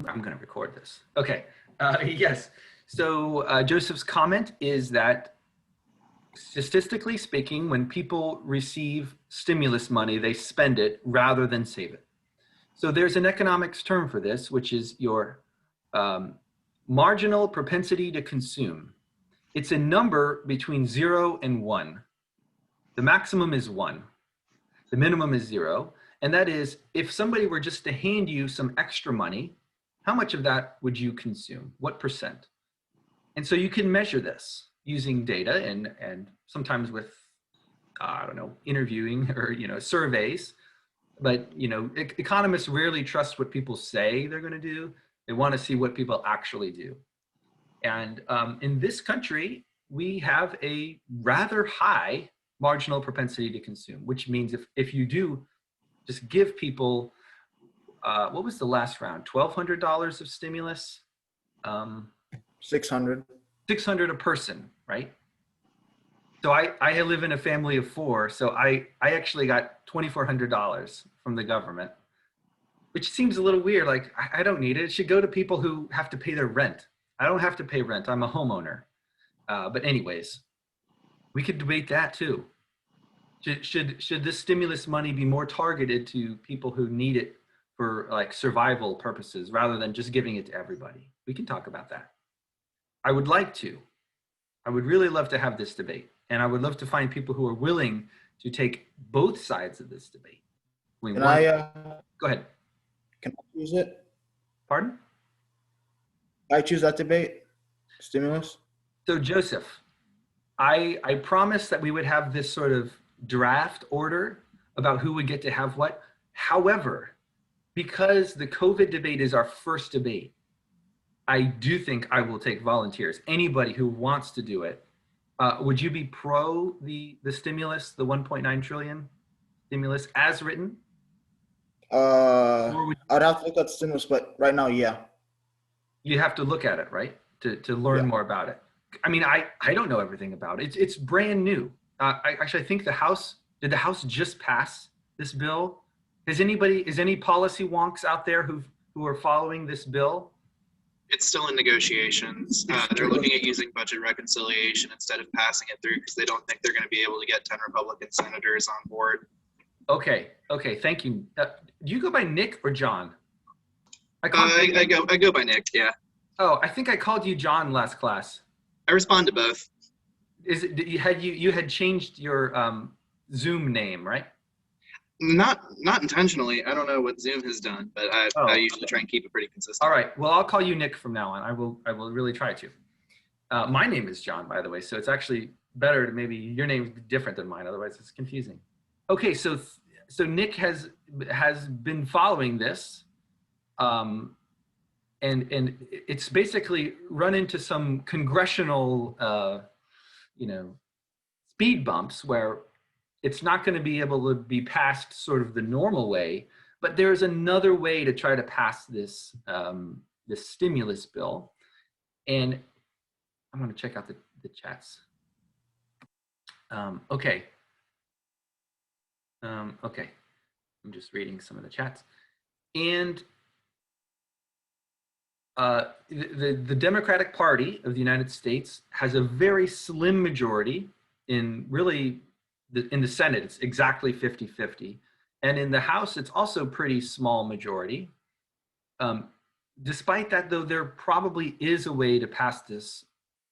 I'm going to record this. Okay. Yes. So Joseph's comment is that statistically speaking, when people receive stimulus money, they spend it rather than save it. So there's an economics term for this, which is your marginal propensity to consume. It's a number between 0 and 1. The maximum is 1. The minimum is 0. And that is, if somebody were just to hand you some extra money, how much of that would you consume? What percent? And so you can measure this using data and sometimes with, I don't know, interviewing or, surveys. But, economists rarely trust what people say they're going to do. They want to see what people actually do. And in this country, we have a rather high marginal propensity to consume, which means if you do just give people, what was the last round? $1,200 of stimulus? 600. 600 a person, right? So I live in a family of 4, so I actually got $2,400 from the government, which seems a little weird. Like, I don't need it. It should go to people who have to pay their rent. I don't have to pay rent. I'm a homeowner. But anyways, we could debate that too. Should this stimulus money be more targeted to people who need it for like survival purposes rather than just giving it to everybody? We can talk about that. I would like to. I would really love to have this debate. And I would love to find people who are willing to take both sides of this debate. Go ahead. Can I choose it? Pardon? I choose that debate? Stimulus? So Joseph, I promised that we would have this sort of draft order about who would get to have what. However, because the COVID debate is our first debate, I do think I will take volunteers. Anybody who wants to do it. Would you be pro the stimulus, the 1.9 trillion stimulus as written? I'd have to look at the stimulus, but right now, yeah. You have to look at it, right? To learn more about it. I mean, I don't know everything about it. It's brand new. I think did the House just pass this bill? Is any policy wonks out there who are following this bill? It's still in negotiations. They're looking at using budget reconciliation instead of passing it through because they don't think they're going to be able to get 10 Republican senators on board. Okay, thank you. Do you go by Nick or John? I go by Nick, yeah. Oh, I think I called you John last class. I respond to both. You had changed your Zoom name, right? Not intentionally. I don't know what Zoom has done, but I usually try and keep it pretty consistent. All right. Well, I'll call you Nick from now on. I will really try to. My name is John, by the way, so it's actually better to maybe your name's different than mine. Otherwise, it's confusing. Okay, so Nick has been following this, and it's basically run into some congressional, speed bumps where it's not going to be able to be passed sort of the normal way, but there's another way to try to pass this this stimulus bill. And I'm going to check out the chats. Okay. I'm just reading some of the chats. And the Democratic Party of the United States has a very slim majority in really in the Senate. It's exactly 50-50. And in the House, it's also pretty small majority. Despite that, though, there probably is a way to pass this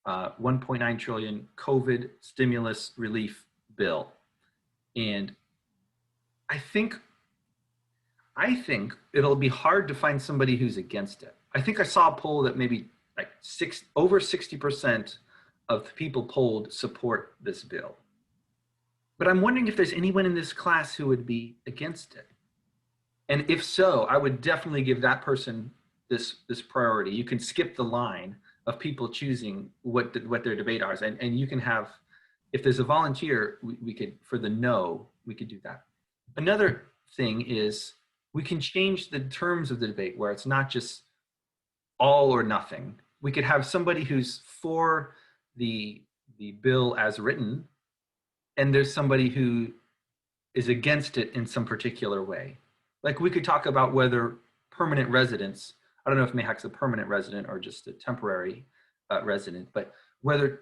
1.9 trillion COVID stimulus relief bill. And I think it'll be hard to find somebody who's against it. I think I saw a poll that maybe like over 60% of the people polled support this bill. But I'm wondering if there's anyone in this class who would be against it. And if so, I would definitely give that person this priority. You can skip the line of people choosing what their debate are. And you can have, if there's a volunteer, we could, for the no, we could do that. Another thing is we can change the terms of the debate where it's not just all or nothing. We could have somebody who's for the bill as written, and there's somebody who is against it in some particular way. Like we could talk about whether permanent residents I don't know if Mayhack's a permanent resident or just a temporary resident, but whether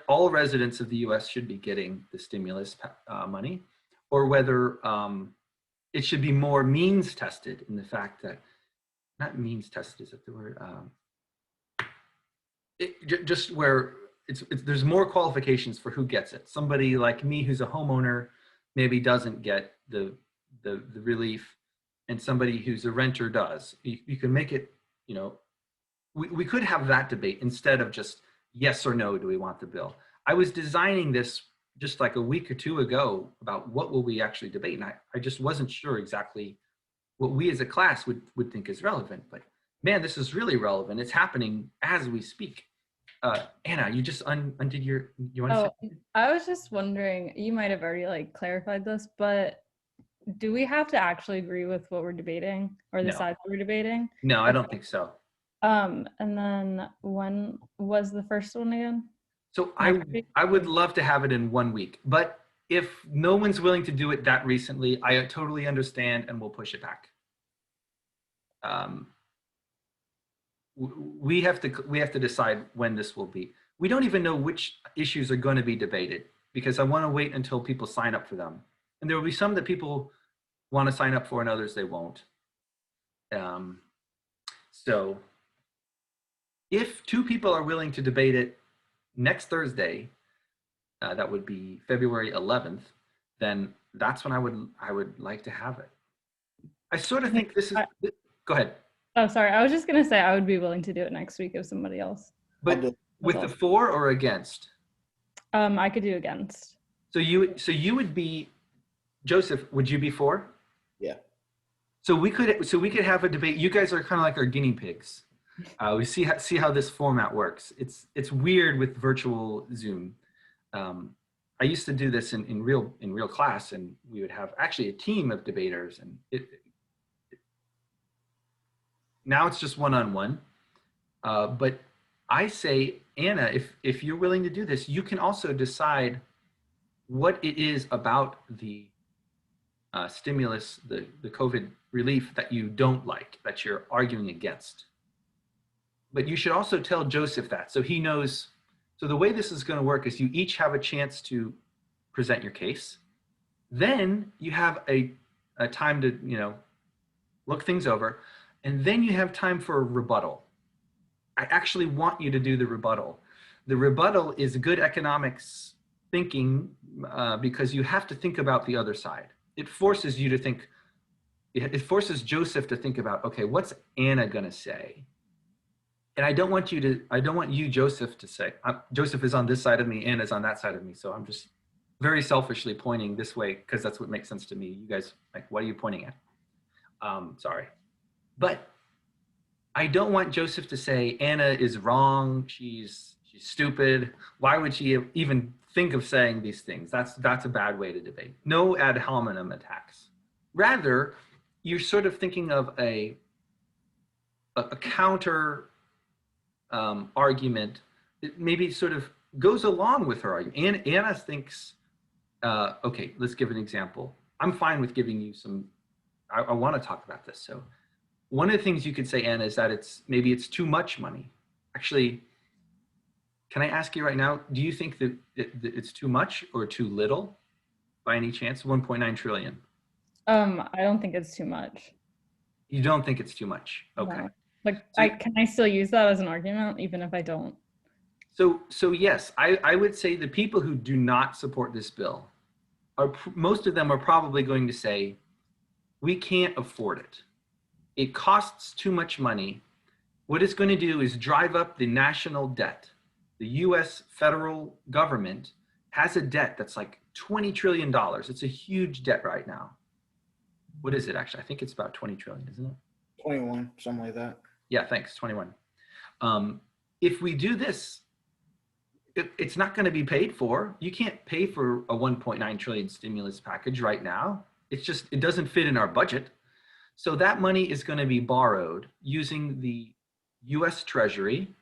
all residents of the US should be getting the stimulus money, or whether it should be more means tested in the fact that, not means tested, is that the word? Just where there's more qualifications for who gets it. Somebody like me who's a homeowner maybe doesn't get the relief, and somebody who's a renter does. You can make it, you know, we could have that debate instead of just yes or no, do we want the bill? I was designing this just like a week or two ago about what will we actually debate, and I just wasn't sure exactly what we as a class would think is relevant. But man, this is really relevant. It's happening as we speak. Anna, you just undid your, you want to say? I was just wondering, you might have already like clarified this, but do we have to actually agree with what we're debating or the No. sides we're debating? No, I don't think so. And then when was the first one again? So I would love to have it in 1 week, but if no one's willing to do it that recently, I totally understand and we'll push it back. We have to decide when this will be. We don't even know which issues are going to be debated because I want to wait until people sign up for them. And there will be some that people want to sign up for and others they won't. So if 2 people are willing to debate it next Thursday, that would be February 11th, then that's when I would like to have it. I sort of think this is, go ahead. Oh, sorry. I was just going to say I would be willing to do it next week if somebody else. But with the for or against? I could do against. So you would be, Joseph, would you be for? Yeah. So we could have a debate. You guys are kind of like our guinea pigs. We see how this format works. It's weird with virtual Zoom. I used to do this in real class, and we would have actually a team of debaters, and now it's just one-on-one. But I say, Anna, if you're willing to do this, you can also decide what it is about the stimulus, the COVID relief that you don't like, that you're arguing against. But you should also tell Joseph that, so he knows. So the way this is going to work is you each have a chance to present your case. Then you have a time to, you know, look things over. And then you have time for a rebuttal. I actually want you to do the rebuttal. The rebuttal is good economics thinking because you have to think about the other side. It forces you to think, it forces Joseph to think about, okay, what's Anna gonna say? And I don't want you, Joseph, to say, Joseph is on this side of me, Anna's on that side of me. So I'm just very selfishly pointing this way because that's what makes sense to me. You guys, like, what are you pointing at? Sorry. But I don't want Joseph to say Anna is wrong. She's stupid. Why would she even think of saying these things? That's a bad way to debate. No ad hominem attacks. Rather, you're sort of thinking of a counter argument that maybe sort of goes along with her argument. Anna thinks, okay, let's give an example. I'm fine with giving you some. I want to talk about this. So one of the things you could say, Anna, is that maybe it's too much money. Actually, can I ask you right now, do you think that it's too much or too little by any chance? 1.9 trillion. I don't think it's too much. You don't think it's too much? Okay. No. Like, can I still use that as an argument even if I don't? So yes, I would say the people who do not support this bill, most of them are probably going to say, we can't afford it. It costs too much money. What it's going to do is drive up the national debt. The US federal government has a debt that's like $20 trillion. It's a huge debt right now. What is it actually? I think it's about 20 trillion, isn't it? 21, something like that. Yeah, thanks, 21. If we do this, it's not going to be paid for. You can't pay for a 1.9 trillion stimulus package right now. It doesn't fit in our budget. So that money is going to be borrowed using the US Treasury.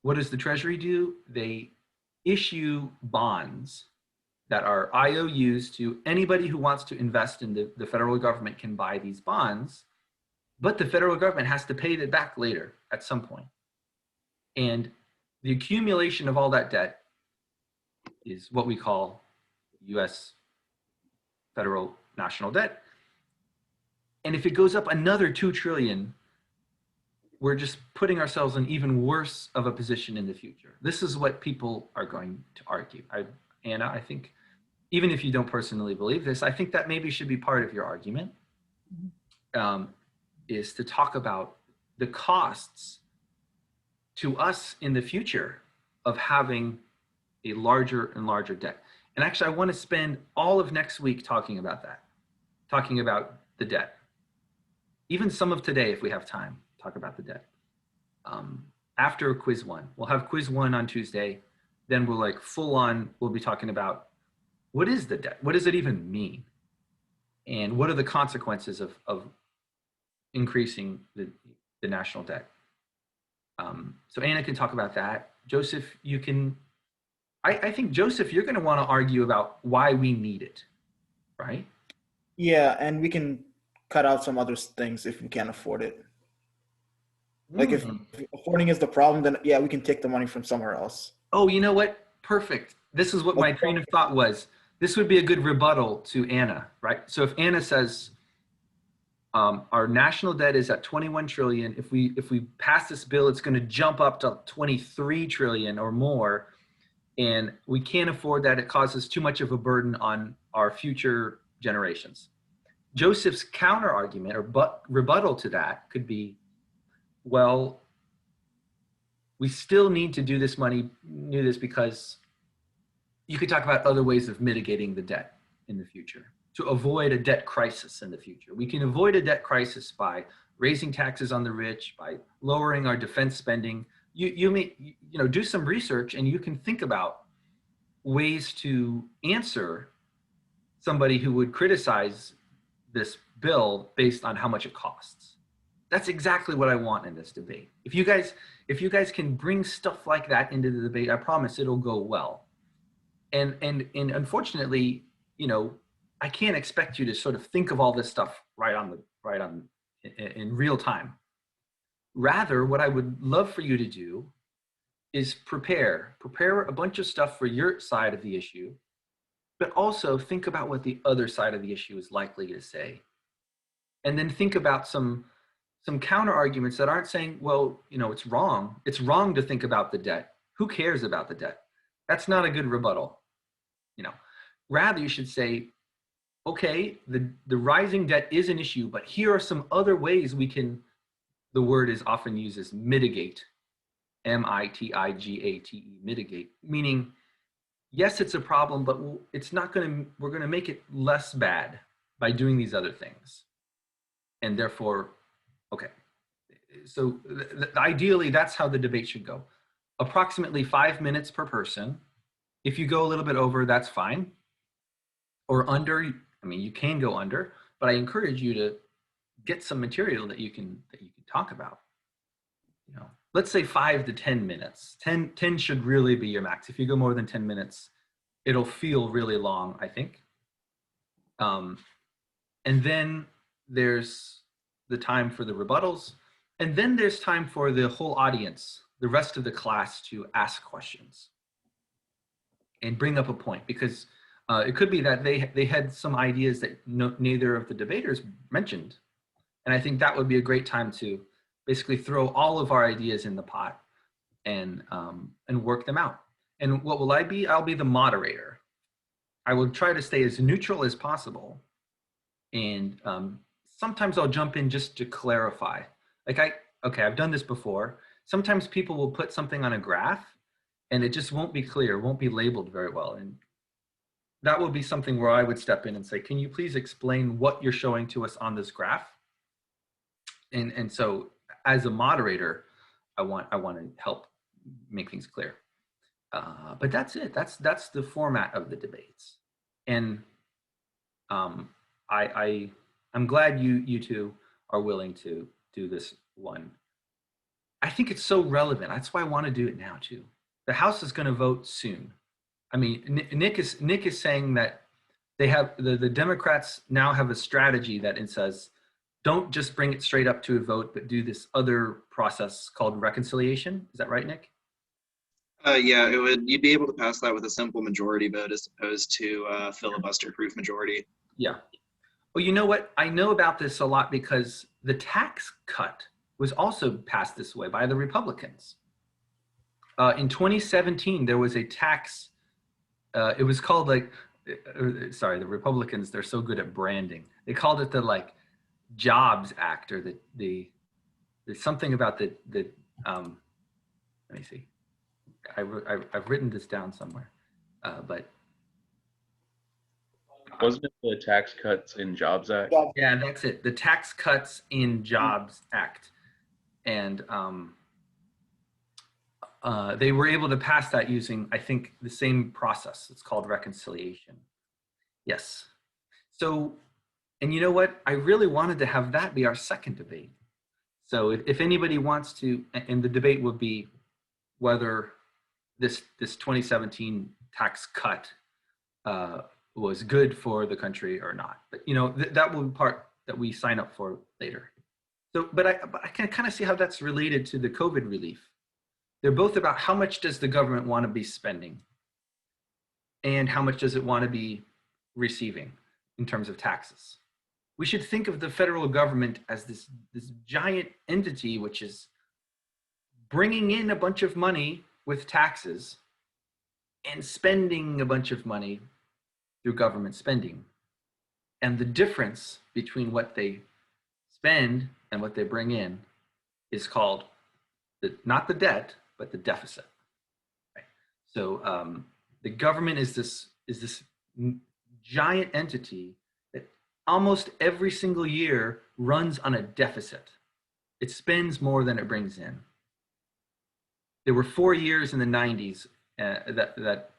What does the Treasury do? They issue bonds that are IOUs to anybody who wants to invest in the federal government can buy these bonds. but the federal government has to pay it back later at some point. And the accumulation of all that debt is what we call US federal national debt. And if it goes up another 2 trillion, we're just putting ourselves in even worse of a position in the future. This is what people are going to argue. Anna, I think, even if you don't personally believe this, I think that maybe should be part of your argument, is to talk about the costs to us in the future of having a larger and larger debt. And actually, I want to spend all of next week talking about that, talking about the debt. Even some of today, if we have time, talk about the debt. After quiz 1, we'll have quiz 1 on Tuesday. Then we'll like full on, we'll be talking about what is the debt? What does it even mean? And what are the consequences of increasing the national debt? So Anna can talk about that. Joseph, you can, I think Joseph, you're gonna wanna argue about why we need it, right? Yeah, and we can cut out some other things if we can't afford it. Like if affording is the problem, then yeah, we can take the money from somewhere else. Oh, you know what? Perfect. This is what my train of thought was. This would be a good rebuttal to Anna, right? So if Anna says, our national debt is at 21 trillion. If we pass this bill, it's going to jump up to 23 trillion or more. And we can't afford that. It causes too much of a burden on our future generations. Joseph's counter argument or rebuttal to that could be, well, we still need to do this because you could talk about other ways of mitigating the debt in the future to avoid a debt crisis in the future. We can avoid a debt crisis by raising taxes on the rich, by lowering our defense spending. You may, do some research and you can think about ways to answer somebody who would criticize this bill based on how much it costs. That's exactly what I want in this debate. If you guys can bring stuff like that into the debate, I promise it'll go well. And unfortunately, I can't expect you to sort of think of all this stuff in real time. Rather, what I would love for you to do is prepare a bunch of stuff for your side of the issue, but also think about what the other side of the issue is likely to say. And then think about some counter arguments that aren't saying, well, it's wrong. It's wrong to think about the debt. Who cares about the debt? That's not a good rebuttal. Rather you should say, okay, the rising debt is an issue, but here are some other ways we can, the word is often used as mitigate, mitigate, mitigate, meaning, yes, it's a problem, but we're going to make it less bad by doing these other things. And therefore, okay. So ideally, that's how the debate should go. Approximately 5 minutes per person. If you go a little bit over, that's fine. Or under, you can go under, but I encourage you to get some material that you can talk about. Let's say 5 to 10 minutes. 10 should really be your max. If you go more than 10 minutes, it'll feel really long, I think. And then there's the time for the rebuttals. And then there's time for the whole audience, the rest of the class, to ask questions and bring up a point, because it could be that they had some ideas that neither of the debaters mentioned. And I think that would be a great time to basically throw all of our ideas in the pot and work them out. And what will I be? I'll be the moderator. I will try to stay as neutral as possible. And sometimes I'll jump in just to clarify. I've done this before. Sometimes people will put something on a graph and it just won't be clear, won't be labeled very well. And that will be something where I would step in and say, can you please explain what you're showing to us on this graph? And so as a moderator, I want to help make things clear. But that's it. That's the format of the debates. And I'm glad you two are willing to do this one. I think it's so relevant. That's why I want to do it now too. The House is going to vote soon. Nick is saying that they have the Democrats now have a strategy that it says don't just bring it straight up to a vote, but do this other process called reconciliation. Is that right, Nick? Yeah, it would. You'd be able to pass that with a simple majority vote as opposed to filibuster-proof majority. Yeah. Well, you know what? I know about this a lot because the tax cut was also passed this way by the Republicans. In 2017, there was a tax. It was called like, sorry, the Republicans, they're so good at branding. They called it the like Jobs Act, or there's something about the let me see. I've written this down somewhere, but Wasn't it the Tax Cuts and Jobs Act? yeah, that's it. The Tax Cuts in Jobs Act, and they were able to pass that using, I think, the same process. It's called reconciliation. Yes. So, and you know what? I really wanted to have that be our second debate. So if anybody wants to, and the debate would be whether this 2017 tax cut was good for the country or not. But you know, that will be part that we sign up for later. So, but I can kind of see how that's related to the COVID relief. They're both about how much does the government want to be spending and how much does it want to be receiving in terms of taxes. We should think of the federal government as this giant entity which is bringing in a bunch of money with taxes and spending a bunch of money through government spending. And the difference between what they spend and what they bring in is called not the debt, but the deficit. Right? So the government is this giant entity that almost every single year runs on a deficit. It spends more than it brings in. There were 4 years in the 90s that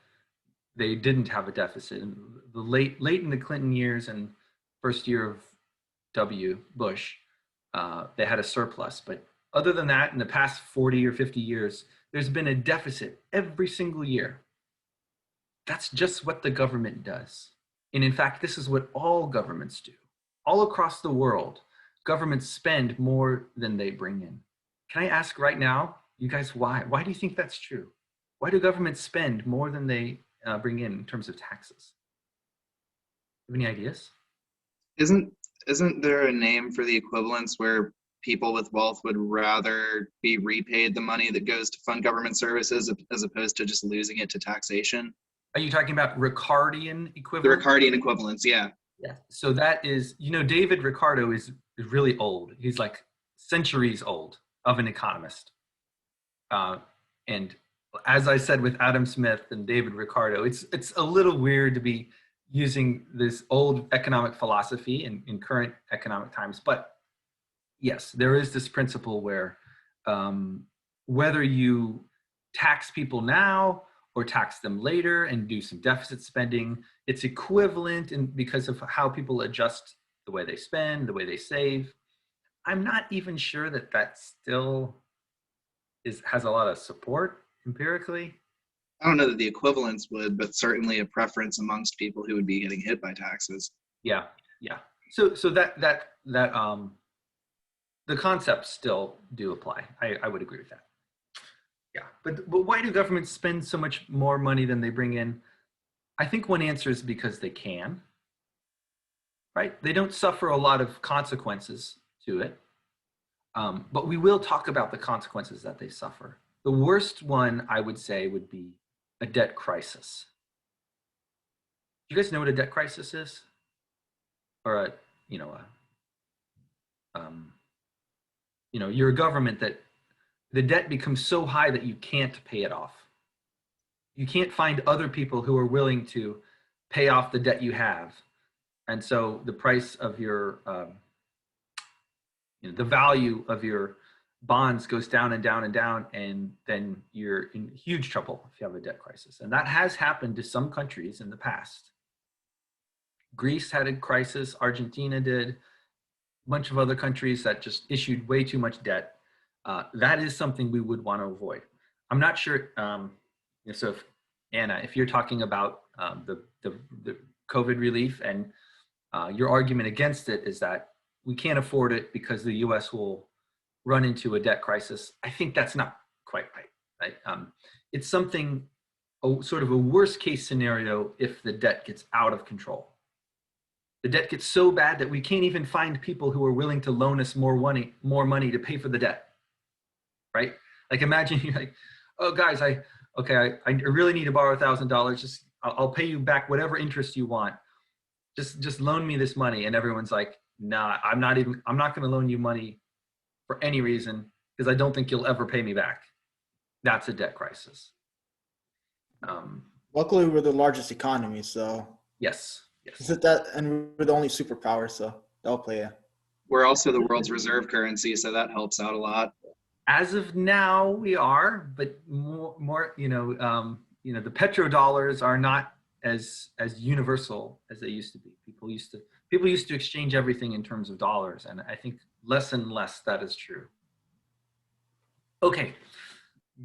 they didn't have a deficit. And the late in the Clinton years and first year of W. Bush, they had a surplus. But other than that, in the past 40 or 50 years, there's been a deficit every single year. That's just what the government does. And in fact, this is what all governments do. All across the world, governments spend more than they bring in. Can I ask right now, you guys, why? Why do you think that's true? Why do governments spend more than they bring in terms of taxes? Have any ideas? Isn't there a name for the equivalence where people with wealth would rather be repaid the money that goes to fund government services as opposed to just losing it to taxation? Are you talking about Ricardian The equivalent? Ricardian equivalence, yeah. Yeah. So that is, you know, David Ricardo is really old. He's like centuries old of an economist. And as I said with Adam Smith and David Ricardo, it's a little weird to be using this old economic philosophy in current economic times. But yes, there is this principle where whether you tax people now or tax them later and do some deficit spending, it's equivalent because of how people adjust the way they spend, the way they save. I'm not even sure that still has a lot of support empirically. I don't know that the equivalence would, but certainly a preference amongst people who would be getting hit by taxes. Yeah. So that the concepts still do apply. I would agree with that. Yeah, but why do governments spend so much more money than they bring in? I think one answer is because they can, right? They don't suffer a lot of consequences to it, but we will talk about the consequences that they suffer. The worst one, I would say, would be a debt crisis. Do you guys know what a debt crisis is? Or you're a government that the debt becomes so high that you can't pay it off. You can't find other people who are willing to pay off the debt you have. And so the price of your, the value of your bonds goes down and down and down, and then you're in huge trouble if you have a debt crisis. And that has happened to some countries in the past. Greece had a crisis, Argentina did, a bunch of other countries that just issued way too much debt. That is something we would want to avoid. I'm not sure, so if, Anna, if you're talking about the COVID relief and your argument against it is that we can't afford it because the US will run into a debt crisis. I think that's not quite right? It's something, sort of a worst case scenario if the debt gets out of control. The debt gets so bad that we can't even find people who are willing to loan us more money to pay for the debt, right? Like imagine you're like, oh guys, I really need to borrow $1,000. Just I'll pay you back whatever interest you want. Just loan me this money. And everyone's like, nah, I'm not going to loan you money for any reason because I don't think you'll ever pay me back. That's a debt crisis. Luckily, we're the largest economy, so Yes. is it that, and we're the only superpower, so that'll play a. We're also the world's reserve currency, so that helps out a lot. As of now, we are, but more the petrodollars are not as universal as they used to be. People used to exchange everything in terms of dollars, and I think less and less that is true. Okay,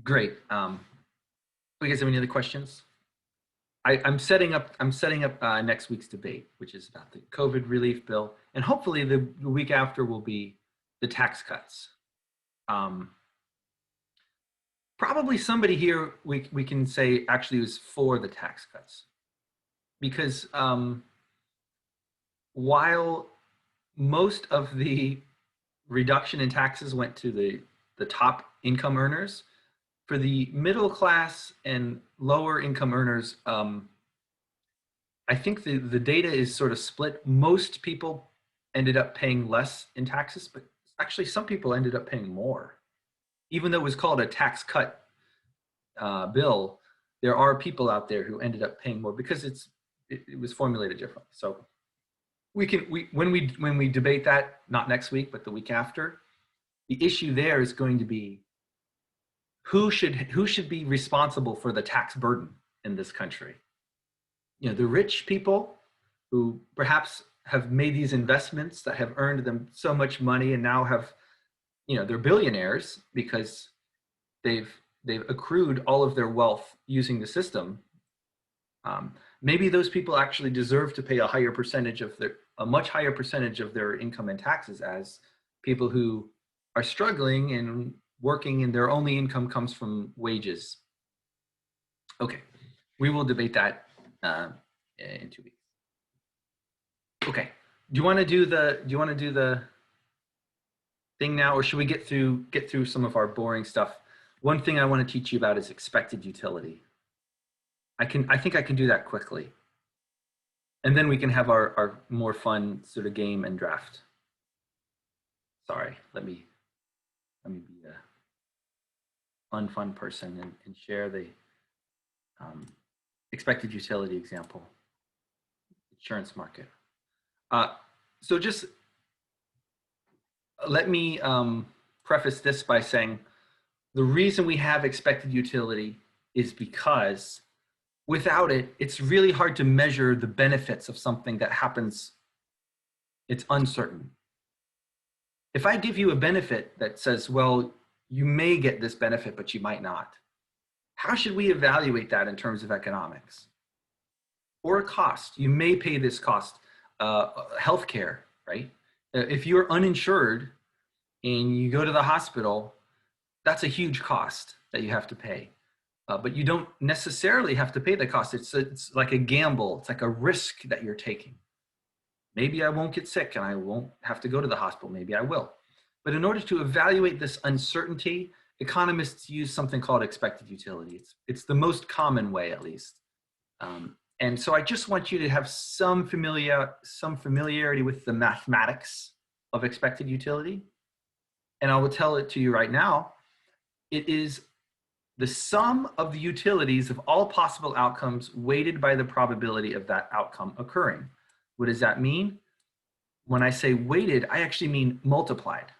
great. You guys have any other questions? I'm setting up next week's debate, which is about the COVID relief bill, and hopefully the week after will be the tax cuts. Probably somebody here we can say actually was for the tax cuts, because while most of the reduction in taxes went to the top income earners, for the middle class and lower income earners, I think the data is sort of split. Most people ended up paying less in taxes, but actually some people ended up paying more. Even though it was called a tax cut bill, there are people out there who ended up paying more because it was formulated differently. So when we debate that, not next week, but the week after, the issue there is going to be who should be responsible for the tax burden in this country. The rich people who perhaps have made these investments that have earned them so much money and now have, they're billionaires because they've accrued all of their wealth using the system. Maybe those people actually deserve to pay a much higher percentage of their income in taxes as people who are struggling and working and their only income comes from wages. Okay, we will debate that in 2 weeks. Okay, do you want to do the thing now, or should we get through some of our boring stuff? One thing I want to teach you about is expected utility. I think I can do that quickly, and then we can have our more fun sort of game and draft. Sorry, let me be a unfun person and share the expected utility example. Insurance market. So just let me preface this by saying the reason we have expected utility is because without it, it's really hard to measure the benefits of something that happens. It's uncertain. If I give you a benefit that says, well, you may get this benefit, but you might not, how should we evaluate that in terms of economics? Or a cost, you may pay this cost, healthcare, right? If you're uninsured and you go to the hospital, that's a huge cost that you have to pay. But you don't necessarily have to pay the cost. It's like a gamble. It's like a risk that you're taking. Maybe I won't get sick and I won't have to go to the hospital. Maybe I will. But in order to evaluate this uncertainty, economists use something called expected utility. It's the most common way, at least. And so I just want you to have some familiarity with the mathematics of expected utility. And I will tell it to you right now. It is the sum of the utilities of all possible outcomes weighted by the probability of that outcome occurring. What does that mean? When I say weighted, I actually mean multiplied.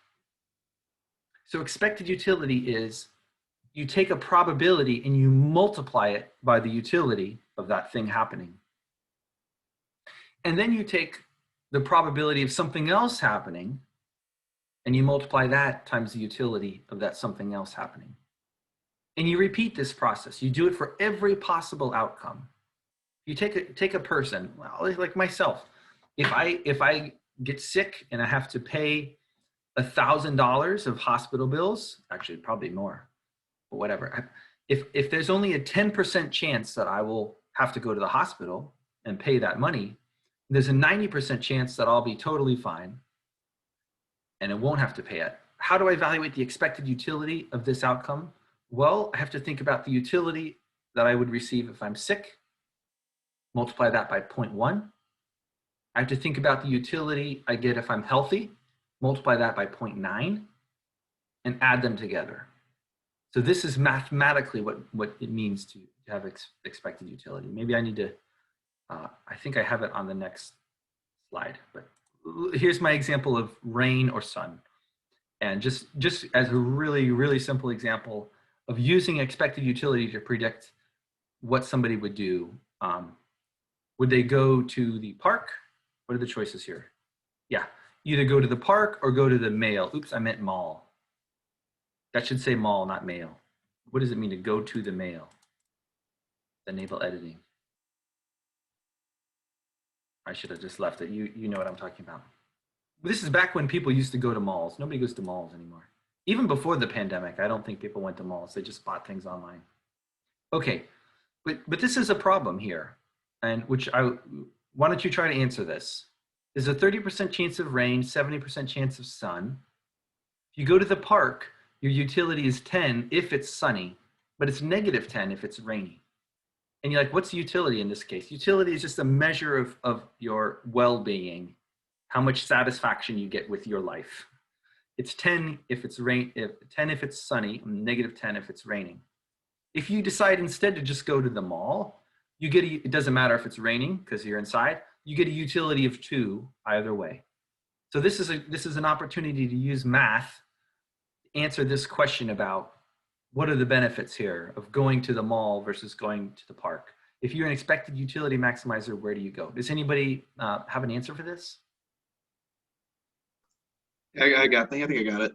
So expected utility is you take a probability and you multiply it by the utility of that thing happening. And then you take the probability of something else happening and you multiply that times the utility of that something else happening. And you repeat this process. You do it for every possible outcome. You take a person, well, like myself. If I get sick and I have to pay $1,000 of hospital bills, actually probably more, but whatever. If there's only a 10% chance that I will have to go to the hospital and pay that money, there's a 90% chance that I'll be totally fine and it won't have to pay it. How do I evaluate the expected utility of this outcome? Well, I have to think about the utility that I would receive if I'm sick, multiply that by 0.1. I have to think about the utility I get if I'm healthy, multiply that by 0.9, and add them together. So this is mathematically what it means to have expected utility. Maybe I need to, I think I have it on the next slide, but here's my example of rain or sun. And just as a really, really simple example of using expected utility to predict what somebody would do. Would they go to the park? What are the choices here? Yeah, either go to the park or go to the mail. Oops, I meant mall. That should say mall, not mail. What does it mean to go to the mail? Enable editing. I should have just left it. You know what I'm talking about. This is back when people used to go to malls. Nobody goes to malls anymore. Even before the pandemic, I don't think people went to malls. They just bought things online. Okay, but this is a problem here, and why don't you try to answer this? There's a 30% chance of rain, 70% chance of sun. If you go to the park, your utility is 10 if it's sunny, but it's negative 10 if it's rainy. And you're like, what's utility in this case? Utility is just a measure of your well-being, how much satisfaction you get with your life. It's 10 if it's 10 if it's sunny, negative 10 if it's raining. If you decide instead to just go to the mall, you get it doesn't matter if it's raining because you're inside, you get a utility of 2 either way. So this is an opportunity to use math to answer this question about what are the benefits here of going to the mall versus going to the park. If you're an expected utility maximizer, where do you go? Does anybody have an answer for this? I think I got it.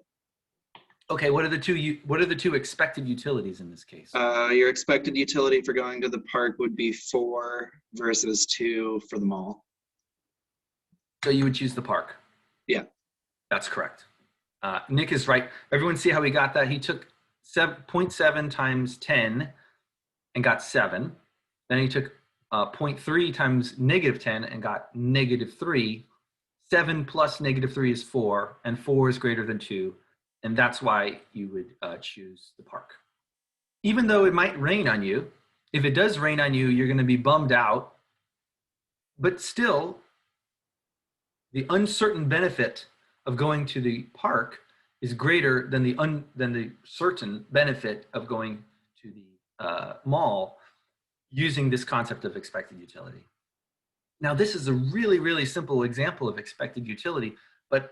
Okay, what are the two expected utilities in this case? Your expected utility for going to the park would be 4 versus 2 for the mall. So you would choose the park? Yeah. That's correct. Nick is right. Everyone see how he got that? He took 0.7 times 10 and got 7. Then he took 0.3 times negative 10 and got negative 3. 7 plus negative 3 is 4, and 4 is greater than 2. And that's why you would choose the park. Even though it might rain on you, if it does rain on you, you're going to be bummed out. But still, the uncertain benefit of going to the park is greater than the certain benefit of going to the mall using this concept of expected utility. Now, this is a really, really simple example of expected utility, but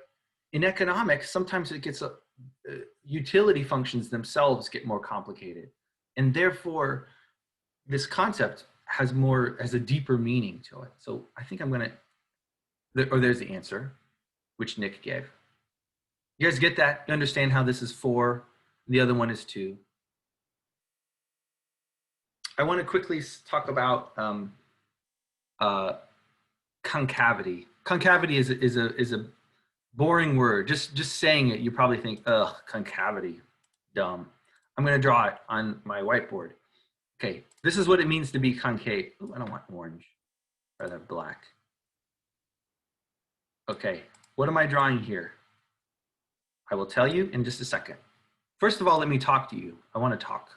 in economics, sometimes it gets utility functions themselves get more complicated, and therefore this concept has a deeper meaning to it. So I think there's the answer, which Nick gave. You guys get that? You understand how this is 4, the other one is 2. I want to quickly talk about concavity. Concavity is a boring word. Just saying it, you probably think, ugh, concavity, dumb. I'm going to draw it on my whiteboard. Okay, this is what it means to be concave. Ooh, I don't want orange, rather black. Okay, what am I drawing here? I will tell you in just a second. First of all, let me talk to you. I want to talk.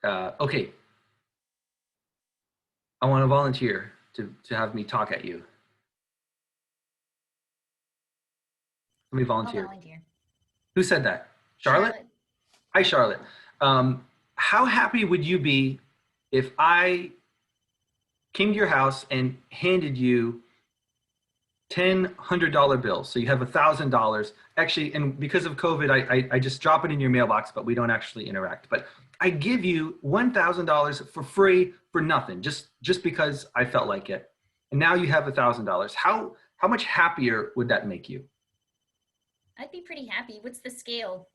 Okay, I want to volunteer to have me talk at you. Let me volunteer. I'll volunteer. Who said that? Charlotte? Hi, Charlotte. How happy would you be if I came to your house and handed you 10 $100 bills? So you have $1,000. Actually, and because of COVID, I just drop it in your mailbox, but we don't actually interact. But I give you $1,000 for free for nothing, just because I felt like it. And now you have $1,000. How much happier would that make you? I'd be pretty happy. What's the scale?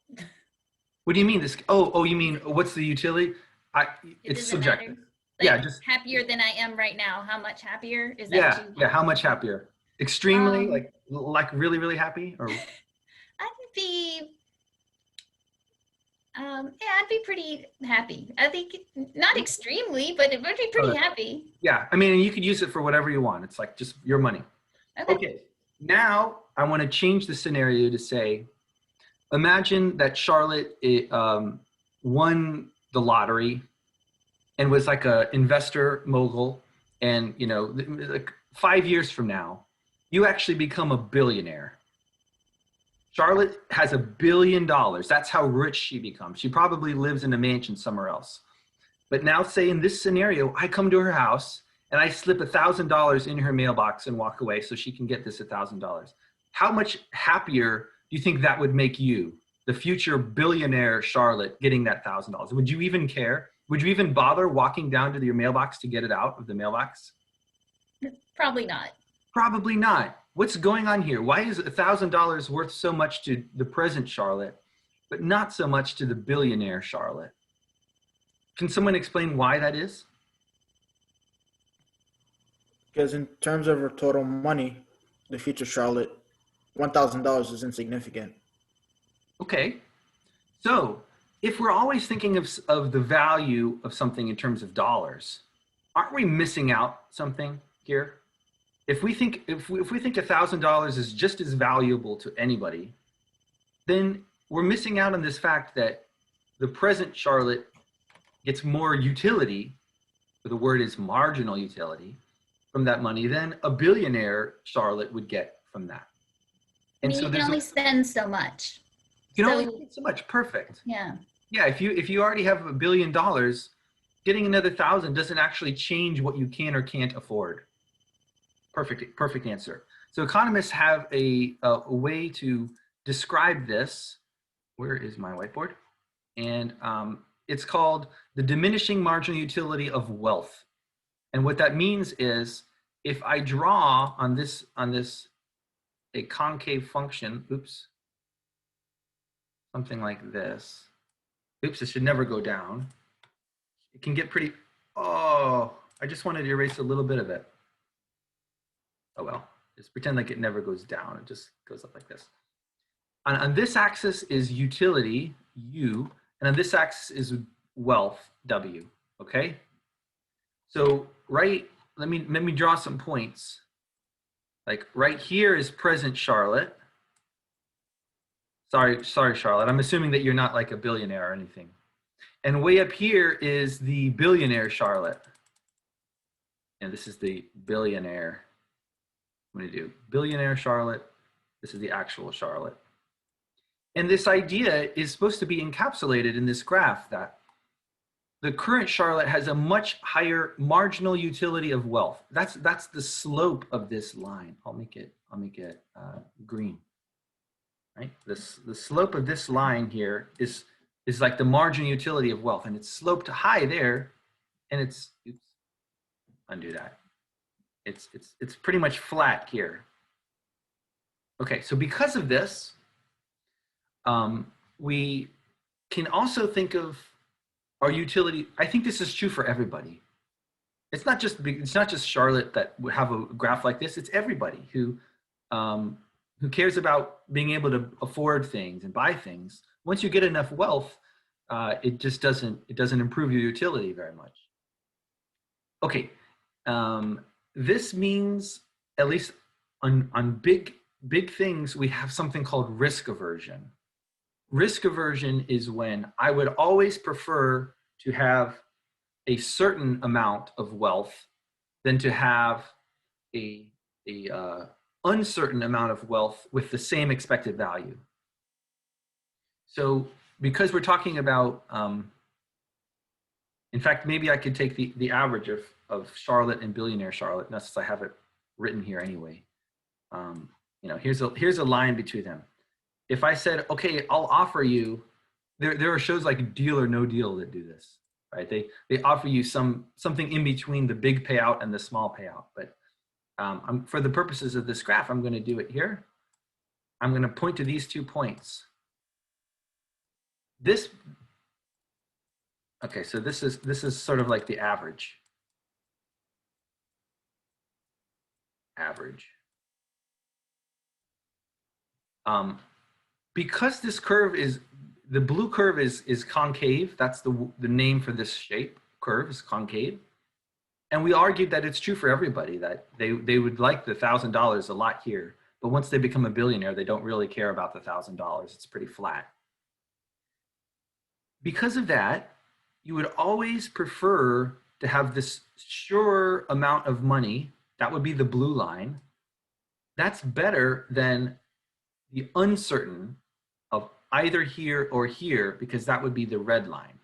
What do you mean this? Oh, you mean what's the utility? It's subjective. Like, yeah, just happier than I am right now. How much happier is that? Yeah. How much happier? Extremely, Um, like really, really happy, or I'd be, yeah, I'd be pretty happy. I think not extremely, but I'd be pretty happy. yeah. I mean, you could use it for whatever you want. It's like just your money. Okay. Okay. Now I want to change the scenario to say, imagine that Charlotte won the lottery and was like a investor mogul, and like 5 years from now, you actually become a billionaire. Charlotte has $1 billion. That's how rich she becomes. She probably lives in a mansion somewhere else. But now, say in this scenario, I come to her house and I slip $1,000 in her mailbox and walk away so she can get this $1,000. How much happier do you think that would make you, the future billionaire Charlotte, getting that $1,000? Would you even care? Would you even bother walking down to your mailbox to get it out of the mailbox? Probably not. Probably not. What's going on here? Why is $1,000 worth so much to the present Charlotte, but not so much to the billionaire Charlotte? Can someone explain why that is? Because in terms of her total money, the future Charlotte, $1,000 is insignificant. Okay. So if we're always thinking of the value of something in terms of dollars, aren't we missing out something here? If we think $1,000 is just as valuable to anybody, then we're missing out on this fact that the present Charlotte gets more utility, or the word is marginal utility, from that money than a billionaire Charlotte would get from that. I And mean, so you can there's only spend so much. you can so- only spend so much. Perfect. Yeah. Yeah, if you already have $1 billion, getting another 1,000 doesn't actually change what you can or can't afford. Perfect answer. So economists have a way to describe this. Where is my whiteboard? And it's called the diminishing marginal utility of wealth. And what that means is, if I draw on this a concave function, oops, something like this. Oops, it should never go down. It can get pretty, oh, I just wanted to erase a little bit of it. Oh well, just pretend like it never goes down. It just goes up like this. On this axis is utility, U, and on this axis is wealth, W, okay? So let me draw some points. Like right here is present Charlotte. Sorry, Charlotte. I'm assuming that you're not like a billionaire or anything. And way up here is the billionaire Charlotte. And this is the billionaire. I'm going to do billionaire Charlotte. This is the actual Charlotte. And this idea is supposed to be encapsulated in this graph that the current Charlotte has a much higher marginal utility of wealth. That's the slope of this line. I'll make it green. Right. The slope of this line here is like the marginal utility of wealth, and it's sloped high there, and it's oops, undo that. It's pretty much flat here. Okay, so because of this, we can also think of our utility. I think this is true for everybody. It's not just Charlotte that would have a graph like this. It's everybody who cares about being able to afford things and buy things. Once you get enough wealth, it just doesn't improve your utility very much. Okay, this means, at least on big things, we have something called risk aversion. Risk aversion is when I would always prefer to have a certain amount of wealth than to have a uncertain amount of wealth with the same expected value. So because we're talking about, in fact, maybe I could take the average of Charlotte and billionaire Charlotte, not since I have it written here anyway. Here's a line between them. If I said, okay, I'll offer you, there are shows like Deal or No Deal that do this, right? They offer you something in between the big payout and the small payout. But for the purposes of this graph, I'm going to do it here. I'm going to point to these 2 points. Okay, so this is sort of like the average. Because this curve is, the blue curve is concave, that's the name for this shape, curve is concave. And we argued that it's true for everybody, that they would like the $1,000 a lot here, but once they become a billionaire, they don't really care about the $1,000. It's pretty flat. Because of that, you would always prefer to have this sure amount of money. That would be the blue line. That's better than the uncertain of either here or here, because that would be the red line,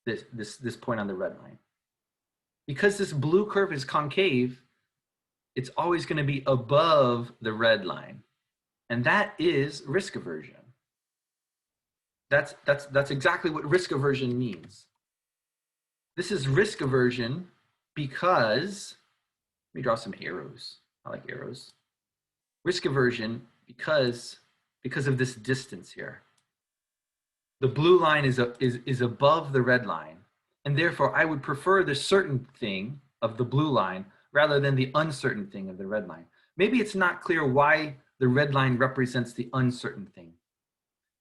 this point on the red line. Because this blue curve is concave, it's always going to be above the red line. And that is risk aversion. That's exactly what risk aversion means. This is risk aversion because, let me draw some arrows. I like arrows. Risk aversion because of this distance here. The blue line is above the red line. And therefore, I would prefer the certain thing of the blue line rather than the uncertain thing of the red line. Maybe it's not clear why the red line represents the uncertain thing.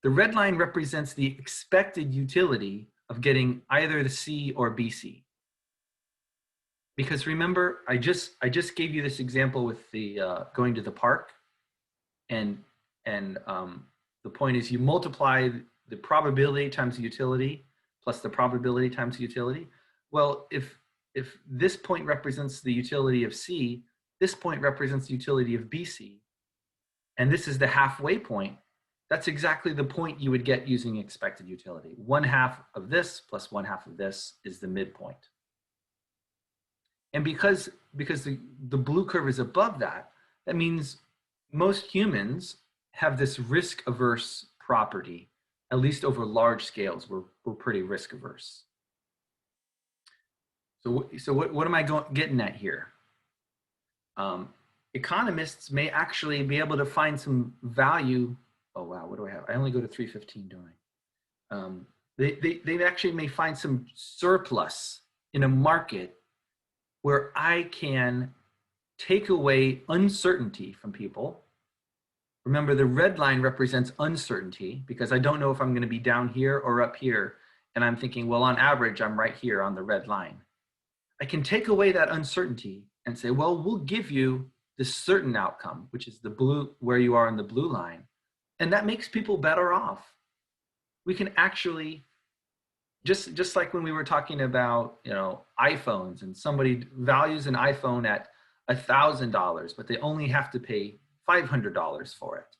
The red line represents the expected utility of getting either the C or BC. Because remember, I just gave you this example with the going to the park, and the point is you multiply the probability times the utility plus the probability times the utility. Well, if this point represents the utility of C, this point represents the utility of BC, and this is the halfway point, that's exactly the point you would get using expected utility. 1/2 of this plus 1/2 of this is the midpoint. And because the blue curve is above that, that means most humans have this risk averse property, at least over large scales. We're pretty risk averse. So what am I getting at here? Economists may actually be able to find some value. Oh wow, what do I have? I only go to 315, don't I? They actually may find some surplus in a market where I can take away uncertainty from people. Remember, the red line represents uncertainty because I don't know if I'm going to be down here or up here. And I'm thinking, well, on average, I'm right here on the red line. I can take away that uncertainty and say, well, we'll give you this certain outcome, which is the blue, where you are in the blue line. And that makes people better off. We can actually, just like when we were talking about, iPhones, and somebody values an iPhone at $1,000, but they only have to pay $500 for it.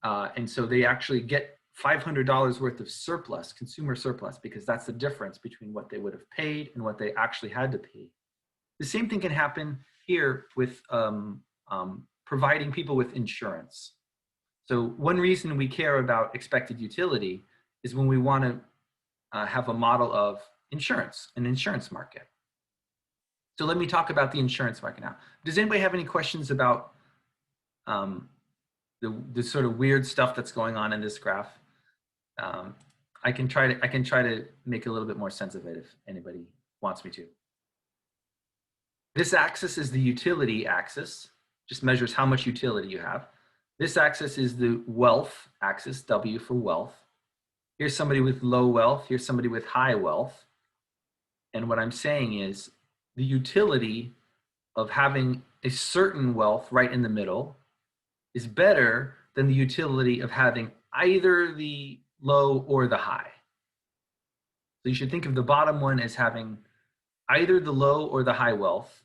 And so they actually get $500 worth of surplus, consumer surplus, because that's the difference between what they would have paid and what they actually had to pay. The same thing can happen here with providing people with insurance. So one reason we care about expected utility is when we want to have a model of insurance, an insurance market. So let me talk about the insurance market now. Does anybody have any questions about the sort of weird stuff that's going on in this graph? I can try to make a little bit more sense of it if anybody wants me to. This axis is the utility axis, just measures how much utility you have. This axis is the wealth axis, W for wealth. Here's somebody with low wealth, here's somebody with high wealth. And what I'm saying is the utility of having a certain wealth right in the middle is better than the utility of having either the low or the high. So you should think of the bottom one as having either the low or the high wealth,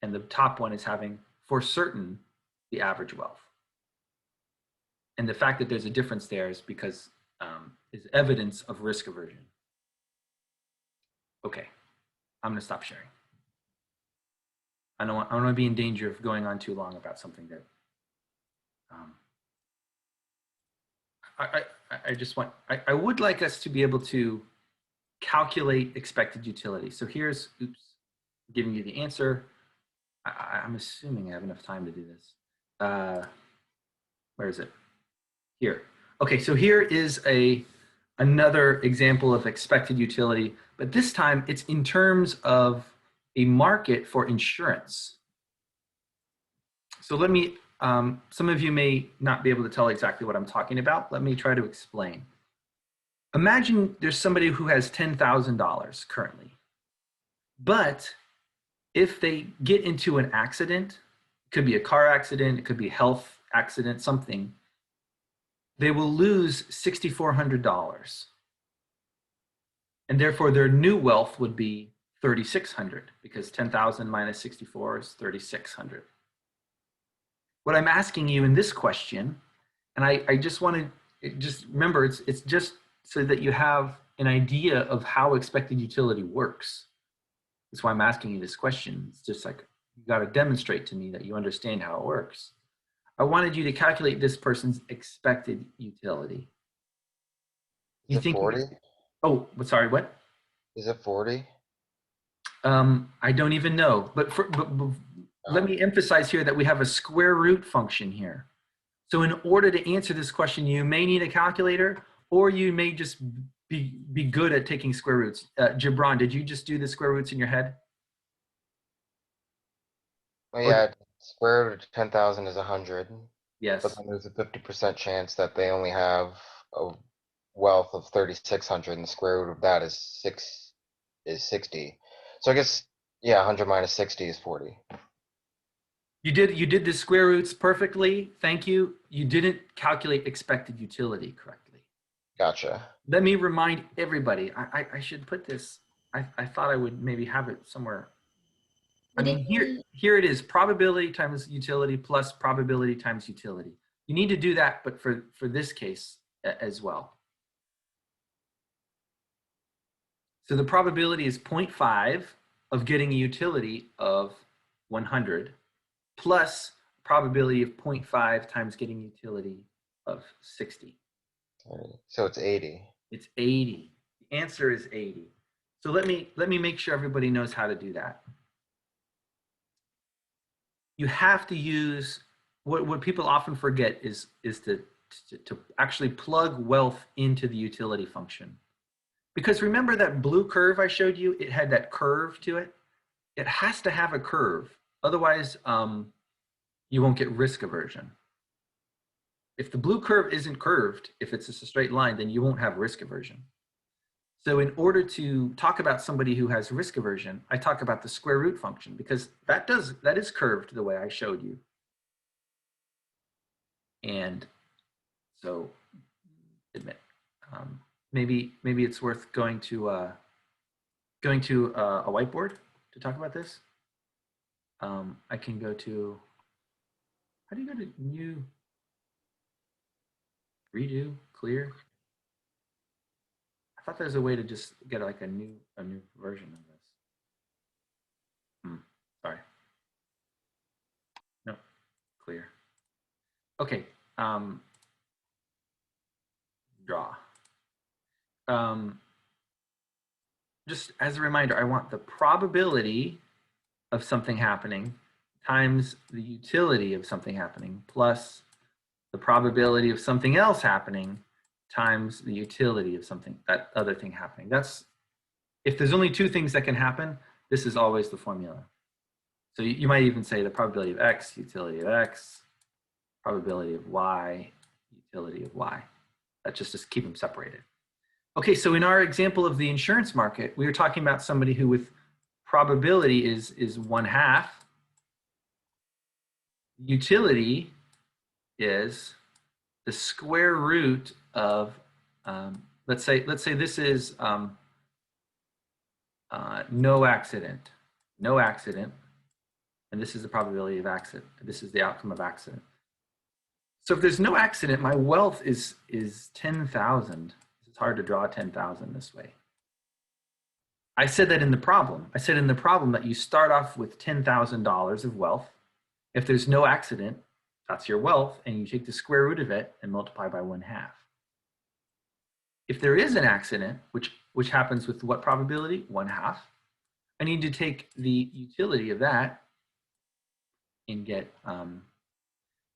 and the top one is having, for certain, the average wealth. And the fact that there's a difference there is because is evidence of risk aversion. Okay, I'm gonna stop sharing. I don't want to be in danger of going on too long about something that I would like us to be able to calculate expected utility. So here's, oops, giving you the answer. I'm assuming I have enough time to do this. Where is it? Here. Okay, so here is another example of expected utility, but this time it's in terms of a market for insurance. So let me some of you may not be able to tell exactly what I'm talking about. Let me try to explain. Imagine there's somebody who has $10,000 currently, but if they get into an accident, it could be a car accident, it could be a health accident, something, they will lose $6,400. And therefore their new wealth would be 3,600 because 10,000 minus 64 is 3,600. What I'm asking you in this question, and I just want to just remember, it's just so that you have an idea of how expected utility works. That's why I'm asking you this question. It's just like, you got to demonstrate to me that you understand how it works. I wanted you to calculate this person's expected utility. Is it 40? Oh, sorry, what? Is it 40? I don't even know, but let me emphasize here that we have a square root function here. So in order to answer this question, you may need a calculator, or you may just be good at taking square roots. Gibran, did you just do the square roots in your head? Well, yeah, square root of 10,000 is 100. Yes. But then there's a 50% chance that they only have a wealth of 3,600, and the square root of that is 60. So I guess, yeah, 100 minus 60 is 40. You did the square roots perfectly. Thank you. You didn't calculate expected utility correctly. Gotcha. Let me remind everybody, I should put this, I thought I would maybe have it somewhere. I mean, here it is, probability times utility plus probability times utility. You need to do that, but for this case as well. So the probability is 0.5 of getting a utility of 100 plus probability of 0.5 times getting utility of 60. So it's 80. It's 80. The answer is 80. So let me make sure everybody knows how to do that. You have to use what people often forget is to actually plug wealth into the utility function. Because remember that blue curve I showed you, it had that curve to it. It has to have a curve. Otherwise, you won't get risk aversion. If the blue curve isn't curved, if it's just a straight line, then you won't have risk aversion. So in order to talk about somebody who has risk aversion, I talk about the square root function because that is curved the way I showed you. And so admit, maybe it's worth going to a whiteboard to talk about this. I can go to, how do you go to new, redo, clear? I thought there's a way to just get like a new version of this. Sorry. No, clear. Okay. Draw. Just as a reminder, I want the probability of something happening times the utility of something happening plus the probability of something else happening times the utility of something, that other thing happening. That's, if there's only two things that can happen, this is always the formula. So you might even say the probability of X, utility of X, probability of Y, utility of Y. That's just keep them separated. Okay, so in our example of the insurance market, we were talking about somebody who with probability is 1/2. Utility is the square root of, let's say this is no accident, and this is the probability of accident. This is the outcome of accident. So if there's no accident, my wealth is 10,000. It's hard to draw 10,000 this way. I said that in the problem. I said in the problem that you start off with $10,000 of wealth. If there's no accident, that's your wealth, and you take the square root of it and multiply by 1/2. If there is an accident, which happens with what probability? 1/2. I need to take the utility of that and get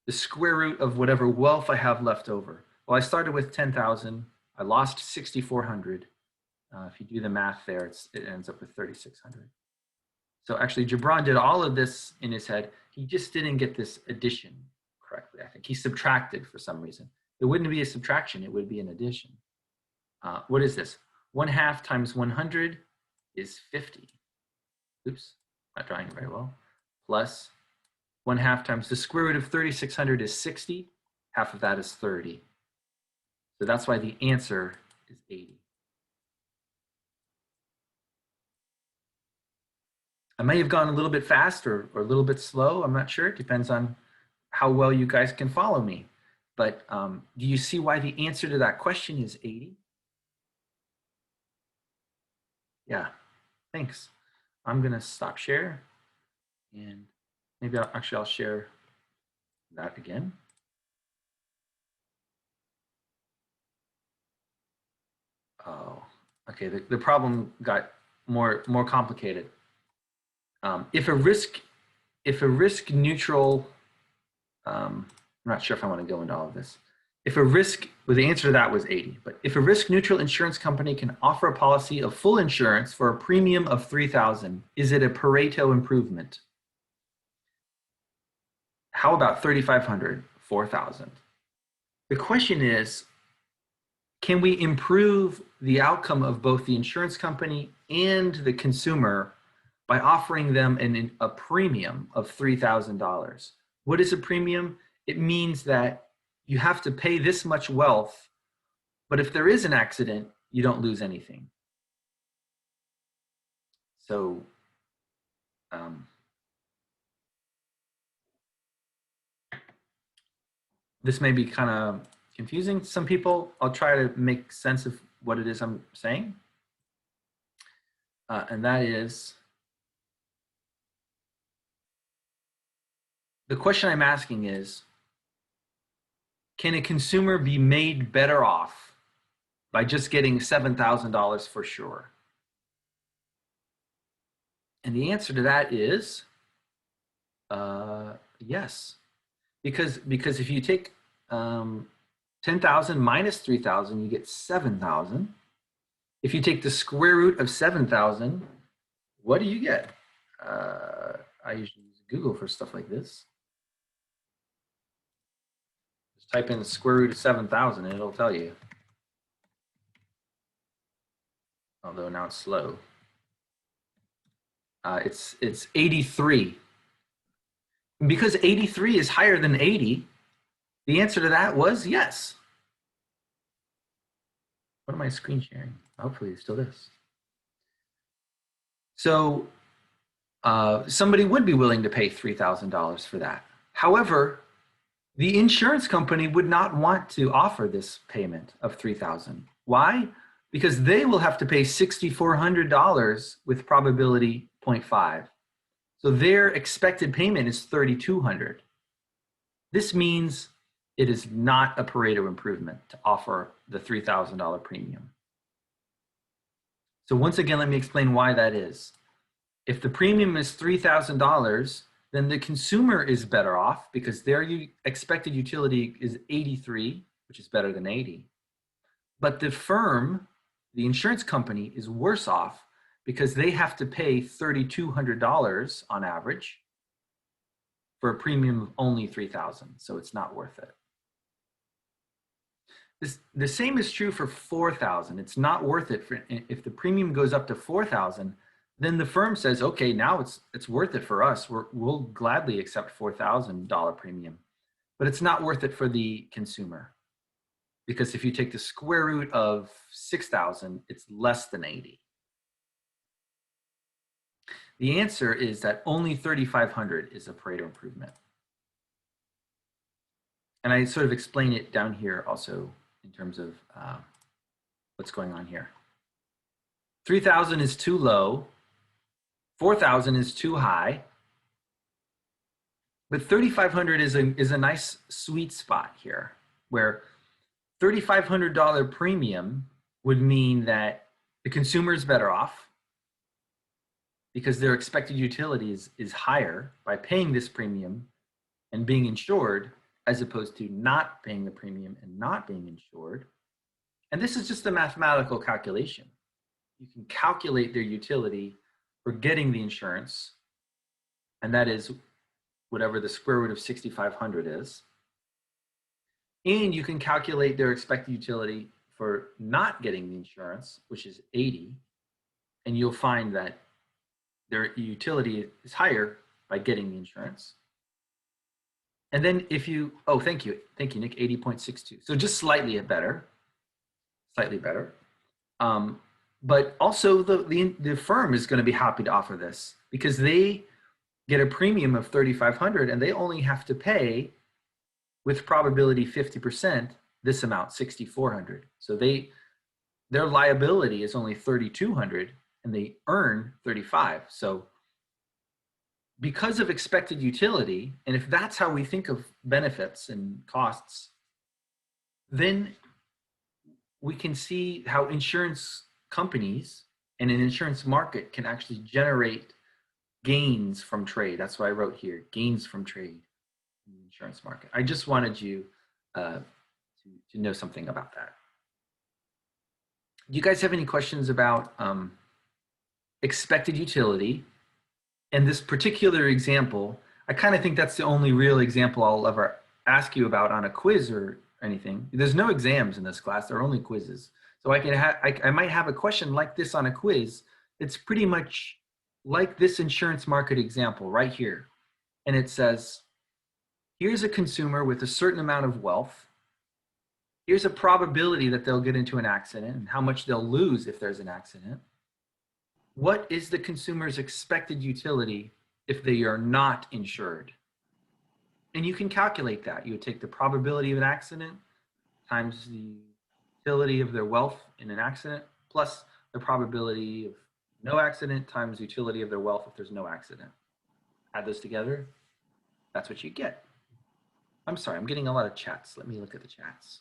the square root of whatever wealth I have left over. Well, I started with 10,000. I lost 6,400. If you do the math there, it ends up with 3,600. So actually, Gibran did all of this in his head. He just didn't get this addition correctly, I think. He subtracted for some reason. It wouldn't be a subtraction, it would be an addition. What is this? 1/2 times 100 is 50. Oops, not drawing very well. Plus 1/2 times the square root of 3,600 is 60. Half of that is 30. So that's why the answer is 80. I may have gone a little bit fast or a little bit slow. I'm not sure. It depends on how well you guys can follow me. But do you see why the answer to that question is 80? Yeah, thanks. I'm gonna stop share and maybe I'll share that again. Oh, okay, the problem got more complicated. If a risk neutral, I'm not sure if I want to go into all of this. If a risk, well, the answer to that was 80, but if a risk neutral insurance company can offer a policy of full insurance for a premium of 3,000, is it a Pareto improvement? How about 3,500, 4,000? The question is, can we improve the outcome of both the insurance company and the consumer by offering them a premium of $3,000? What is a premium? It means that you have to pay this much wealth, but if there is an accident, you don't lose anything. So this may be kind of confusing to some people. I'll try to make sense of what it is I'm saying. And that is, the question I'm asking is, can a consumer be made better off by just getting $7,000 for sure? And the answer to that is yes. Because if you take 10,000 minus 3,000, you get 7,000. If you take the square root of 7,000, what do you get? I usually use Google for stuff like this. Just type in the square root of 7,000 and it'll tell you. Although now it's slow. It's 83. Because 83 is higher than 80, the answer to that was yes. What am I screen sharing? Hopefully it still is. So somebody would be willing to pay $3,000 for that. However, the insurance company would not want to offer this payment of $3,000. Why? Because they will have to pay $6,400 with probability 0.5. So their expected payment is $3,200. This means it is not a Pareto improvement to offer the $3,000 premium. So once again, let me explain why that is. If the premium is $3,000, then the consumer is better off because their expected utility is 83, which is better than 80. But the firm, the insurance company, is worse off because they have to pay $3,200 on average for a premium of only $3,000, so it's not worth it. The same is true for $4,000. It's not worth it if the premium goes up to $4,000, then the firm says, okay, now it's worth it for us. We'll gladly accept $4,000 premium, but it's not worth it for the consumer because if you take the square root of 6,000, it's less than 80. The answer is that only 3,500 is a Pareto improvement. And I sort of explain it down here also in terms of what's going on here. 3,000 is too low, 4,000 is too high, but 3,500 is a nice sweet spot here where $3,500 premium would mean that the consumer is better off because their expected utility is higher by paying this premium and being insured as opposed to not paying the premium and not being insured. And this is just a mathematical calculation. You can calculate their utility for getting the insurance, and that is whatever the square root of 6,500 is. And you can calculate their expected utility for not getting the insurance, which is 80. And you'll find that their utility is higher by getting the insurance. And then if you, oh, thank you, Nick, 80.62. So just slightly better, slightly better. But also the firm is going to be happy to offer this because they get a premium of 3,500 and they only have to pay with probability 50% this amount, 6,400. So their liability is only 3,200 and they earn 35. So because of expected utility, and if that's how we think of benefits and costs, then we can see how insurance companies and an insurance market can actually generate gains from trade. That's why I wrote here, gains from trade in the insurance market. I just wanted you to know something about that. Do you guys have any questions about expected utility? And this particular example, I kind of think that's the only real example I'll ever ask you about on a quiz or anything. There's no exams in this class, there are only quizzes. So I might have a question like this on a quiz. It's pretty much like this insurance market example right here. And it says, here's a consumer with a certain amount of wealth. Here's a probability that they'll get into an accident and how much they'll lose if there's an accident. What is the consumer's expected utility if they are not insured? And you can calculate that. You would take the probability of an accident times the utility of their wealth in an accident, plus the probability of no accident times the utility of their wealth if there's no accident. Add those together, that's what you get. I'm sorry, I'm getting a lot of chats. Let me look at the chats.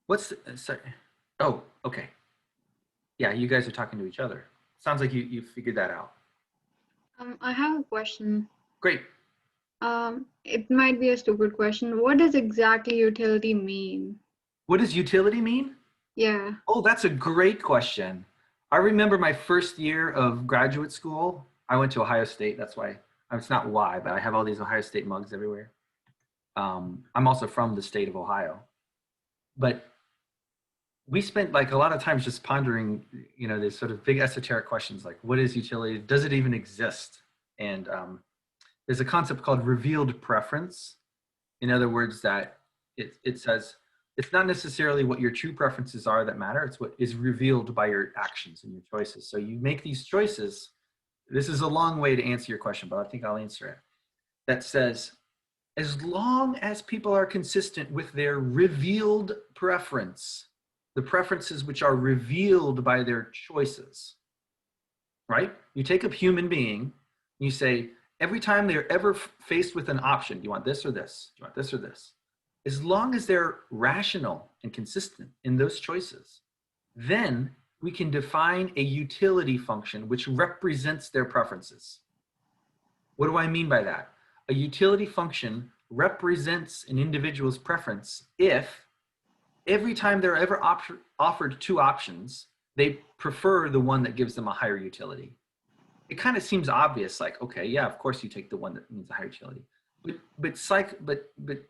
What's the, sorry. Oh, okay. Yeah, you guys are talking to each other. Sounds like you figured that out. I have a question. Great. It might be a stupid question. What does exactly utility mean? What does utility mean? Yeah. Oh, that's a great question. I remember my first year of graduate school. I went to Ohio State. That's why, it's not why, but I have all these Ohio State mugs everywhere. I'm also from the state of Ohio. But we spent like a lot of times just pondering, you know, these sort of big esoteric questions like, what is utility? Does it even exist? And there's a concept called revealed preference. In other words, that it says, it's not necessarily what your true preferences are that matter. It's what is revealed by your actions and your choices. So you make these choices. This is a long way to answer your question, but I think I'll answer it. That says, as long as people are consistent with their revealed preference, the preferences which are revealed by their choices, right? You take a human being, you say, every time they're ever faced with an option, do you want this or this? Do you want this or this? As long as they're rational and consistent in those choices, then we can define a utility function which represents their preferences. What do I mean by that? A utility function represents an individual's preference if every time they're ever offered two options, they prefer the one that gives them a higher utility. It kind of seems obvious, like, okay, yeah, of course you take the one that means a higher utility. But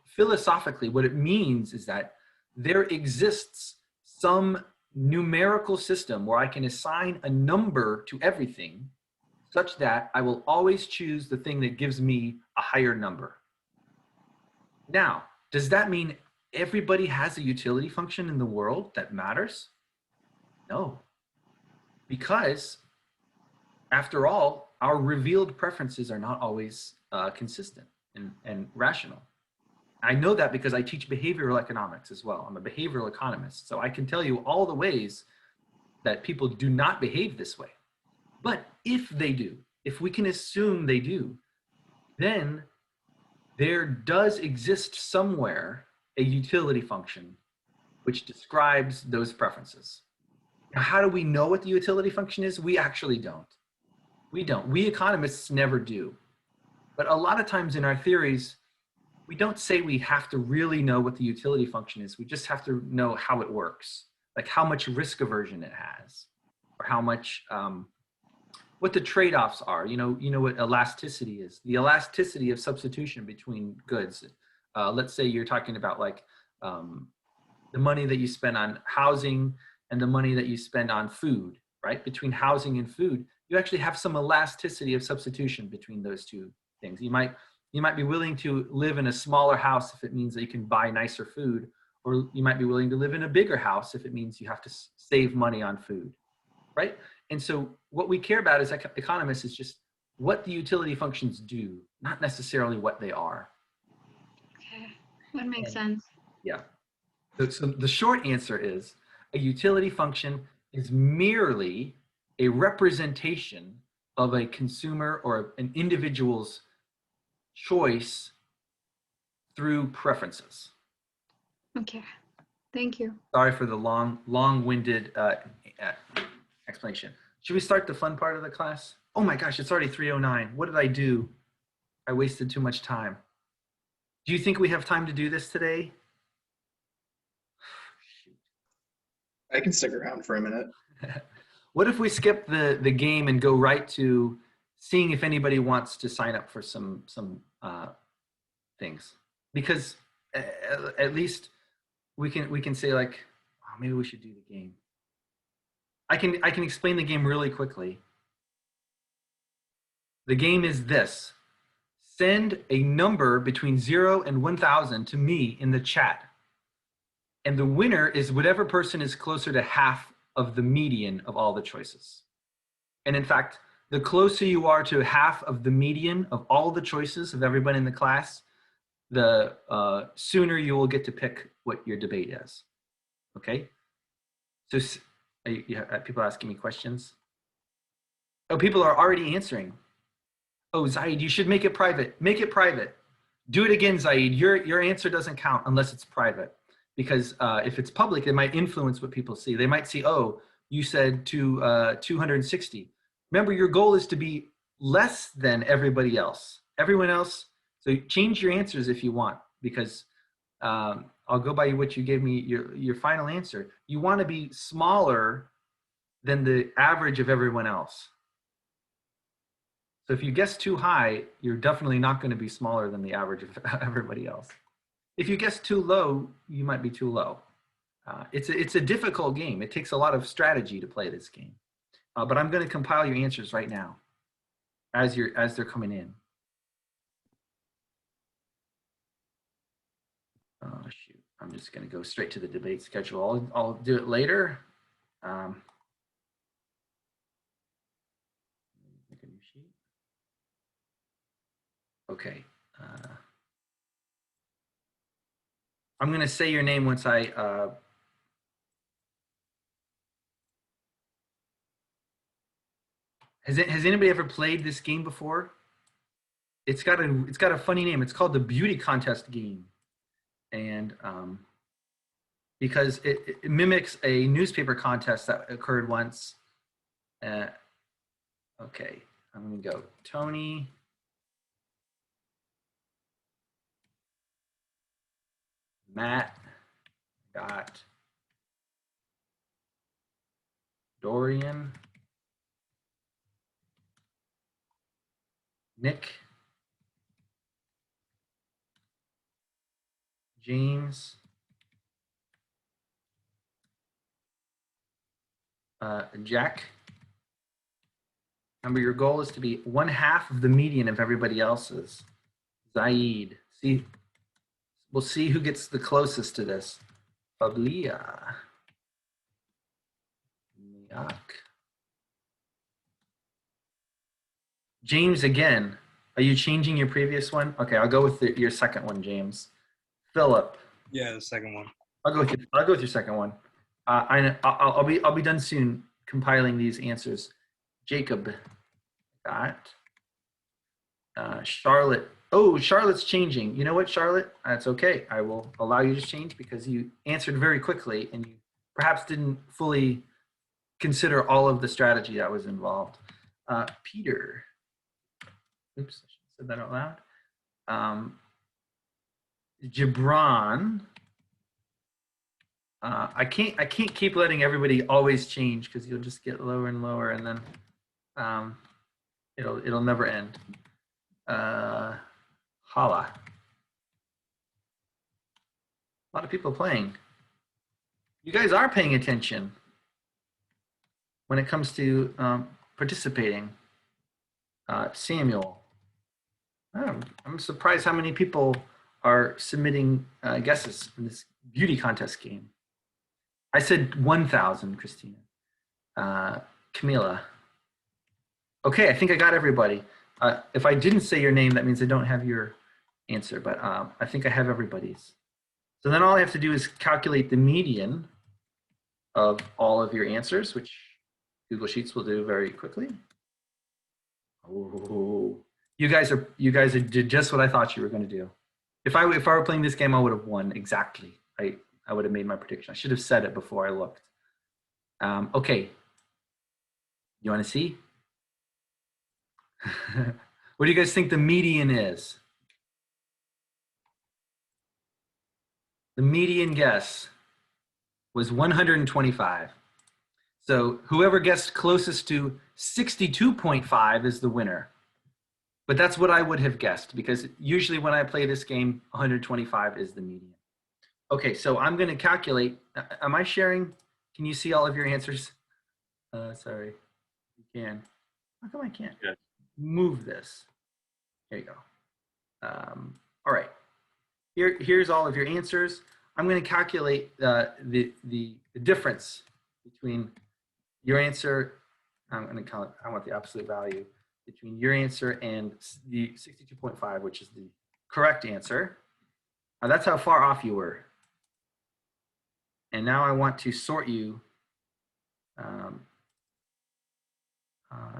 philosophically, what it means is that there exists some numerical system where I can assign a number to everything such that I will always choose the thing that gives me a higher number. Now, does that mean everybody has a utility function in the world that matters? No, because after all, our revealed preferences are not always consistent and rational. I know that because I teach behavioral economics as well. I'm a behavioral economist, so I can tell you all the ways that people do not behave this way. But if they do, if we can assume they do, then there does exist somewhere a utility function which describes those preferences. Now, how do we know what the utility function is? We actually don't. We don't. We economists never do. But a lot of times in our theories, we don't say we have to really know what the utility function is. We just have to know how it works, like how much risk aversion it has, or how much, what the trade-offs are. You know what elasticity is. The elasticity of substitution between goods. Let's say you're talking about like the money that you spend on housing and the money that you spend on food, right? Between housing and food, you actually have some elasticity of substitution between those two things. You might be willing to live in a smaller house if it means that you can buy nicer food, or you might be willing to live in a bigger house if it means you have to save money on food, right? And so what we care about as economists is just what the utility functions do, not necessarily what they are. Okay, that makes sense. Yeah. So the short answer is a utility function is merely a representation of a consumer or an individual's choice through preferences. Okay, thank you. Sorry for the long-winded explanation. Should we start the fun part of the class? Oh my gosh, it's already 3:09. What did I do? I wasted too much time. Do you think we have time to do this today? I can stick around for a minute. What if we skip the game and go right to seeing if anybody wants to sign up for some things? Because at least we can say like, oh, maybe we should do the game. I can explain the game really quickly. The game is this. Send a number between 0 and 1,000 to me in the chat. And the winner is whatever person is closer to half of the median of all the choices. And in fact, the closer you are to half of the median of all the choices of everyone in the class, the sooner you will get to pick what your debate is. Okay? So people asking me questions? Oh, people are already answering. Oh, Zaid, you should make it private. Make it private. Do it again, Zaid. Your answer doesn't count unless it's private. Because if it's public, it might influence what people see. They might see, oh, you said 260. Remember, your goal is to be less than everybody else. Everyone else, so change your answers if you want, because I'll go by what you gave me, your final answer. You want to be smaller than the average of everyone else. So if you guess too high, you're definitely not going to be smaller than the average of everybody else. If you guess too low, you might be too low. It's a difficult game. It takes a lot of strategy to play this game. But I'm going to compile your answers right now as they're coming in. Oh shoot! I'm just going to go straight to the debate schedule. I'll do it later. Make a new sheet. Okay. I'm going to say your name once I. Has anybody ever played this game before? It's got a funny name. It's called the Beauty Contest game, and because it mimics a newspaper contest that occurred once. Okay, I'm gonna go Tony. Matt got Dorian, Nick, James, Jack. Remember, your goal is to be 1/2 of the median of everybody else's. Zaid. See, we'll see who gets the closest to this. Fablia. James again. Are you changing your previous one? Okay, I'll go with your second one, James. Philip. Yeah, the second one. I'll go with your second one. I'll be done soon compiling these answers. Jacob got Charlotte. Oh, Charlotte's changing. You know what, Charlotte? That's okay. I will allow you to change because you answered very quickly and you perhaps didn't fully consider all of the strategy that was involved. Peter. Oops, I should have said that out loud. Gibran. I can't keep letting everybody always change because you'll just get lower and lower, and then It'll never end. Hala. A lot of people playing. You guys are paying attention when it comes to participating. Samuel. I'm surprised how many people are submitting guesses in this beauty contest game. I said 1,000, Christina. Camila. Okay, I think I got everybody. If I didn't say your name, that means I don't have your answer, but I think I have everybody's. So then all I have to do is calculate the median of all of your answers, which Google Sheets will do very quickly. Oh, you guys did just what I thought you were going to do. If I were playing this game, I would have won exactly. I would have made my prediction. I should have said it before I looked. Okay. You want to see? What do you guys think the median is? The median guess was 125. So whoever guessed closest to 62.5 is the winner. But that's what I would have guessed, because usually when I play this game, 125 is the median. Okay, so I'm going to calculate. Am I sharing? Can you see all of your answers? Sorry, you can. How come I can't move this? There you go. All right. Here's all of your answers. I'm going to calculate the difference between your answer. I'm going to call it. I want the absolute value between your answer and the 62.5, which is the correct answer. Now that's how far off you were. And now I want to sort you.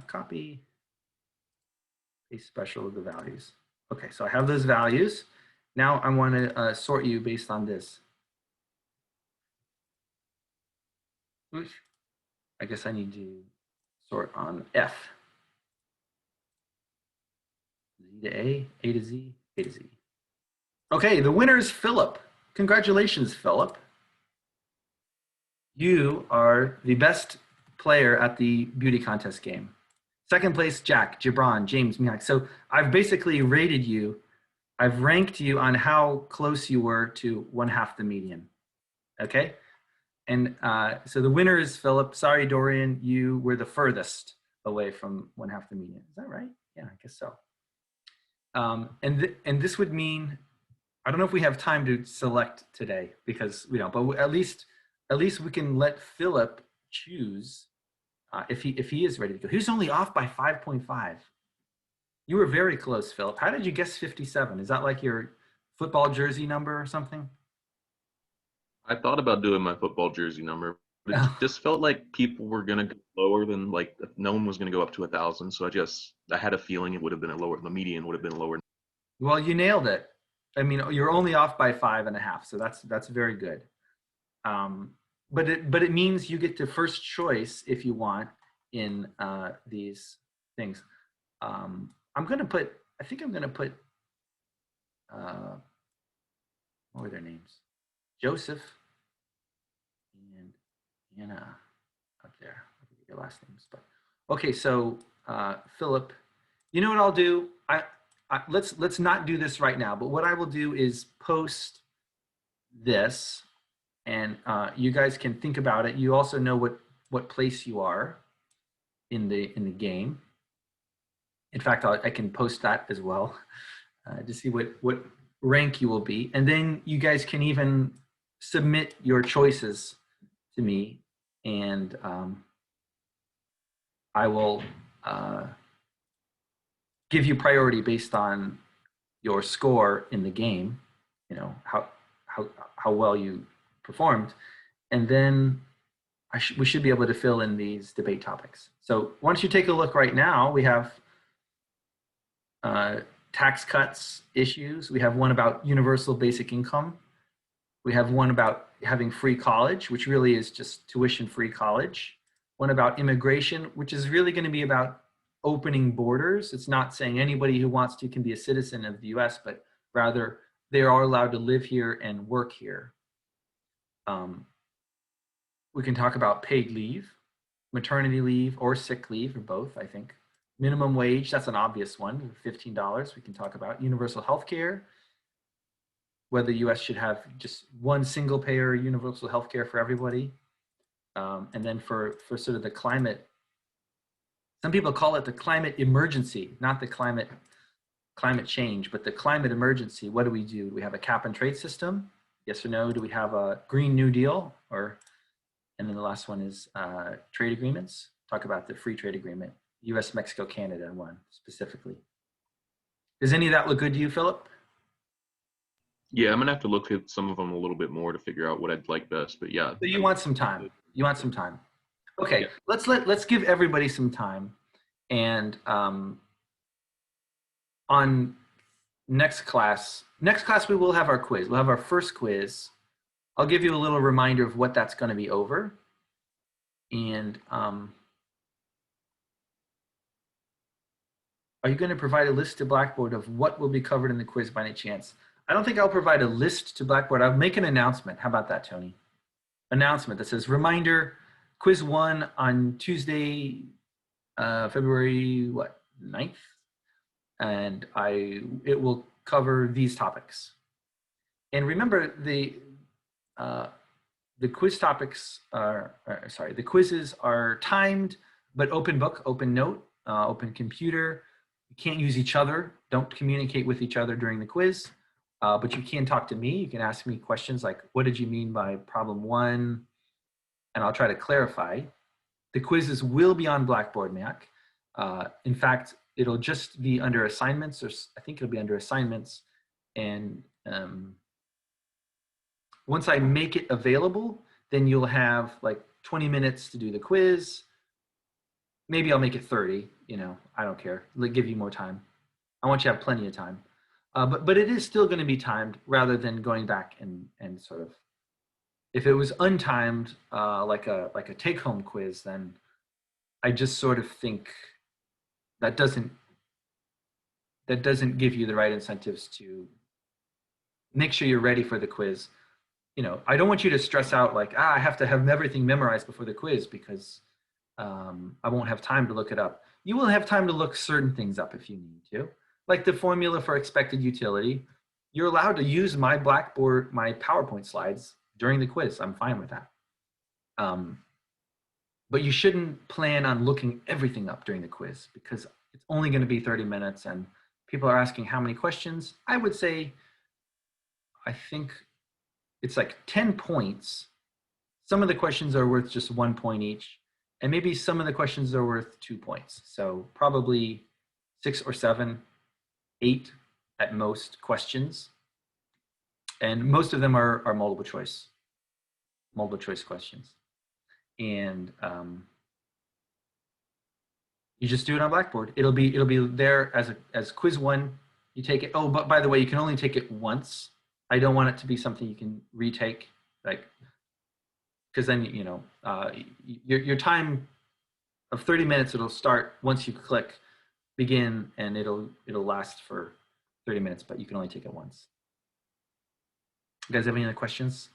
Copy, paste special of the values. Okay, so I have those values. Now I want to sort you based on this. Oops. I guess I need to sort on F. Z to A to Z, A to Z. Okay, the winner is Philip. Congratulations, Philip. You are the best player at the beauty contest game. Second place, Jack, Gibran, James, Mihak. So I've basically rated you. I've ranked you on how close you were to 1/2 the median. Okay? And so the winner is Philip. Sorry, Dorian, you were the furthest away from 1/2 the median. Is that right? Yeah, I guess so. And this would mean, I don't know if we have time to select today because we don't, but at least we can let Philip choose if he is ready to go. He was only off by 5.5. You were very close, Philip. How did you guess 57? Is that like your football jersey number or something? I thought about doing my football jersey number, but it just felt like people were gonna go lower than, like, no one was gonna go up to 1,000. So I had a feeling it would have been a lower. The median would have been lower. Well, you nailed it. I mean, you're only off by 5.5, so that's very good. But it means you get to first choice if you want in these things. I think I'm gonna put what were their names? Joseph and Anna up there. I forget your last names, but okay. So Philip, you know what I'll do? Let's not do this right now. But what I will do is post this, and you guys can think about it. You also know what place you are in the game. In fact, I can post that as well to see what rank you will be. And then you guys can even submit your choices to me, and I will give you priority based on your score in the game, you know, how well you performed. And then we should be able to fill in these debate topics. So once you take a look right now, we have tax cuts issues. We have one about universal basic income. We have one about having free college, which really is just tuition-free college. One about immigration, which is really going to be about opening borders. It's not saying anybody who wants to can be a citizen of the US, but rather they are allowed to live here and work here. We can talk about paid leave, maternity leave, or sick leave, or both, I think. Minimum wage, that's an obvious one, $15 we can talk about. Universal health care, whether the US should have just one single payer universal health care for everybody. And then for sort of the climate, some people call it the climate emergency, not the climate change, but the climate emergency. What do? Do we have a cap and trade system? Yes or no? Do we have a Green New Deal? And then the last one is trade agreements. Talk about the free trade agreement, US, Mexico, Canada one specifically. Does any of that look good to you, Philip? Yeah, I'm gonna have to look at some of them a little bit more to figure out what I'd like best. But yeah. So you want some time. You want some time. Okay, Yeah. let's give everybody some time. And on next class we will have our quiz. We'll have our first quiz. I'll give you a little reminder of what that's going to be over. And are you going to provide a list to Blackboard of what will be covered in the quiz by any chance? I don't think I'll provide a list to Blackboard. I'll make an announcement. How about that, Tony? Announcement that says, reminder, quiz 1 on Tuesday, February, 9th? And it will cover these topics. And remember, the quiz topics the quizzes are timed, but open book, open note, open computer. You can't use each other. Don't communicate with each other during the quiz, but you can talk to me. You can ask me questions like, what did you mean by problem 1? And I'll try to clarify. The quizzes will be on Blackboard Mac. In fact, it'll just be under assignments, or I think it'll be under assignments. And once I make it available, then you'll have like 20 minutes to do the quiz. Maybe I'll make it 30, I don't care. I'll give you more time. I want you to have plenty of time. But it is still gonna be timed rather than going back and sort of, if it was untimed, like a take-home quiz, then I just sort of think that doesn't give you the right incentives to make sure you're ready for the quiz. I don't want you to stress out like, I have to have everything memorized before the quiz because I won't have time to look it up. You will have time to look certain things up if you need to, like the formula for expected utility. You're allowed to use my Blackboard, my PowerPoint slides during the quiz. I'm fine with that. But you shouldn't plan on looking everything up during the quiz because it's only going to be 30 minutes and people are asking how many questions. I would say, I think it's like 10 points. Some of the questions are worth just 1 point each, and maybe some of the questions are worth 2 points. So probably 6 or 7, 8 at most questions. And most of them are multiple choice questions. And you just do it on Blackboard. It'll be there as quiz 1. You take it. Oh, but by the way, you can only take it once. I don't want it to be something you can retake, like, because then your time of 30 minutes. It'll start once you click begin, and it'll last for 30 minutes, but you can only take it once. You guys have any other questions?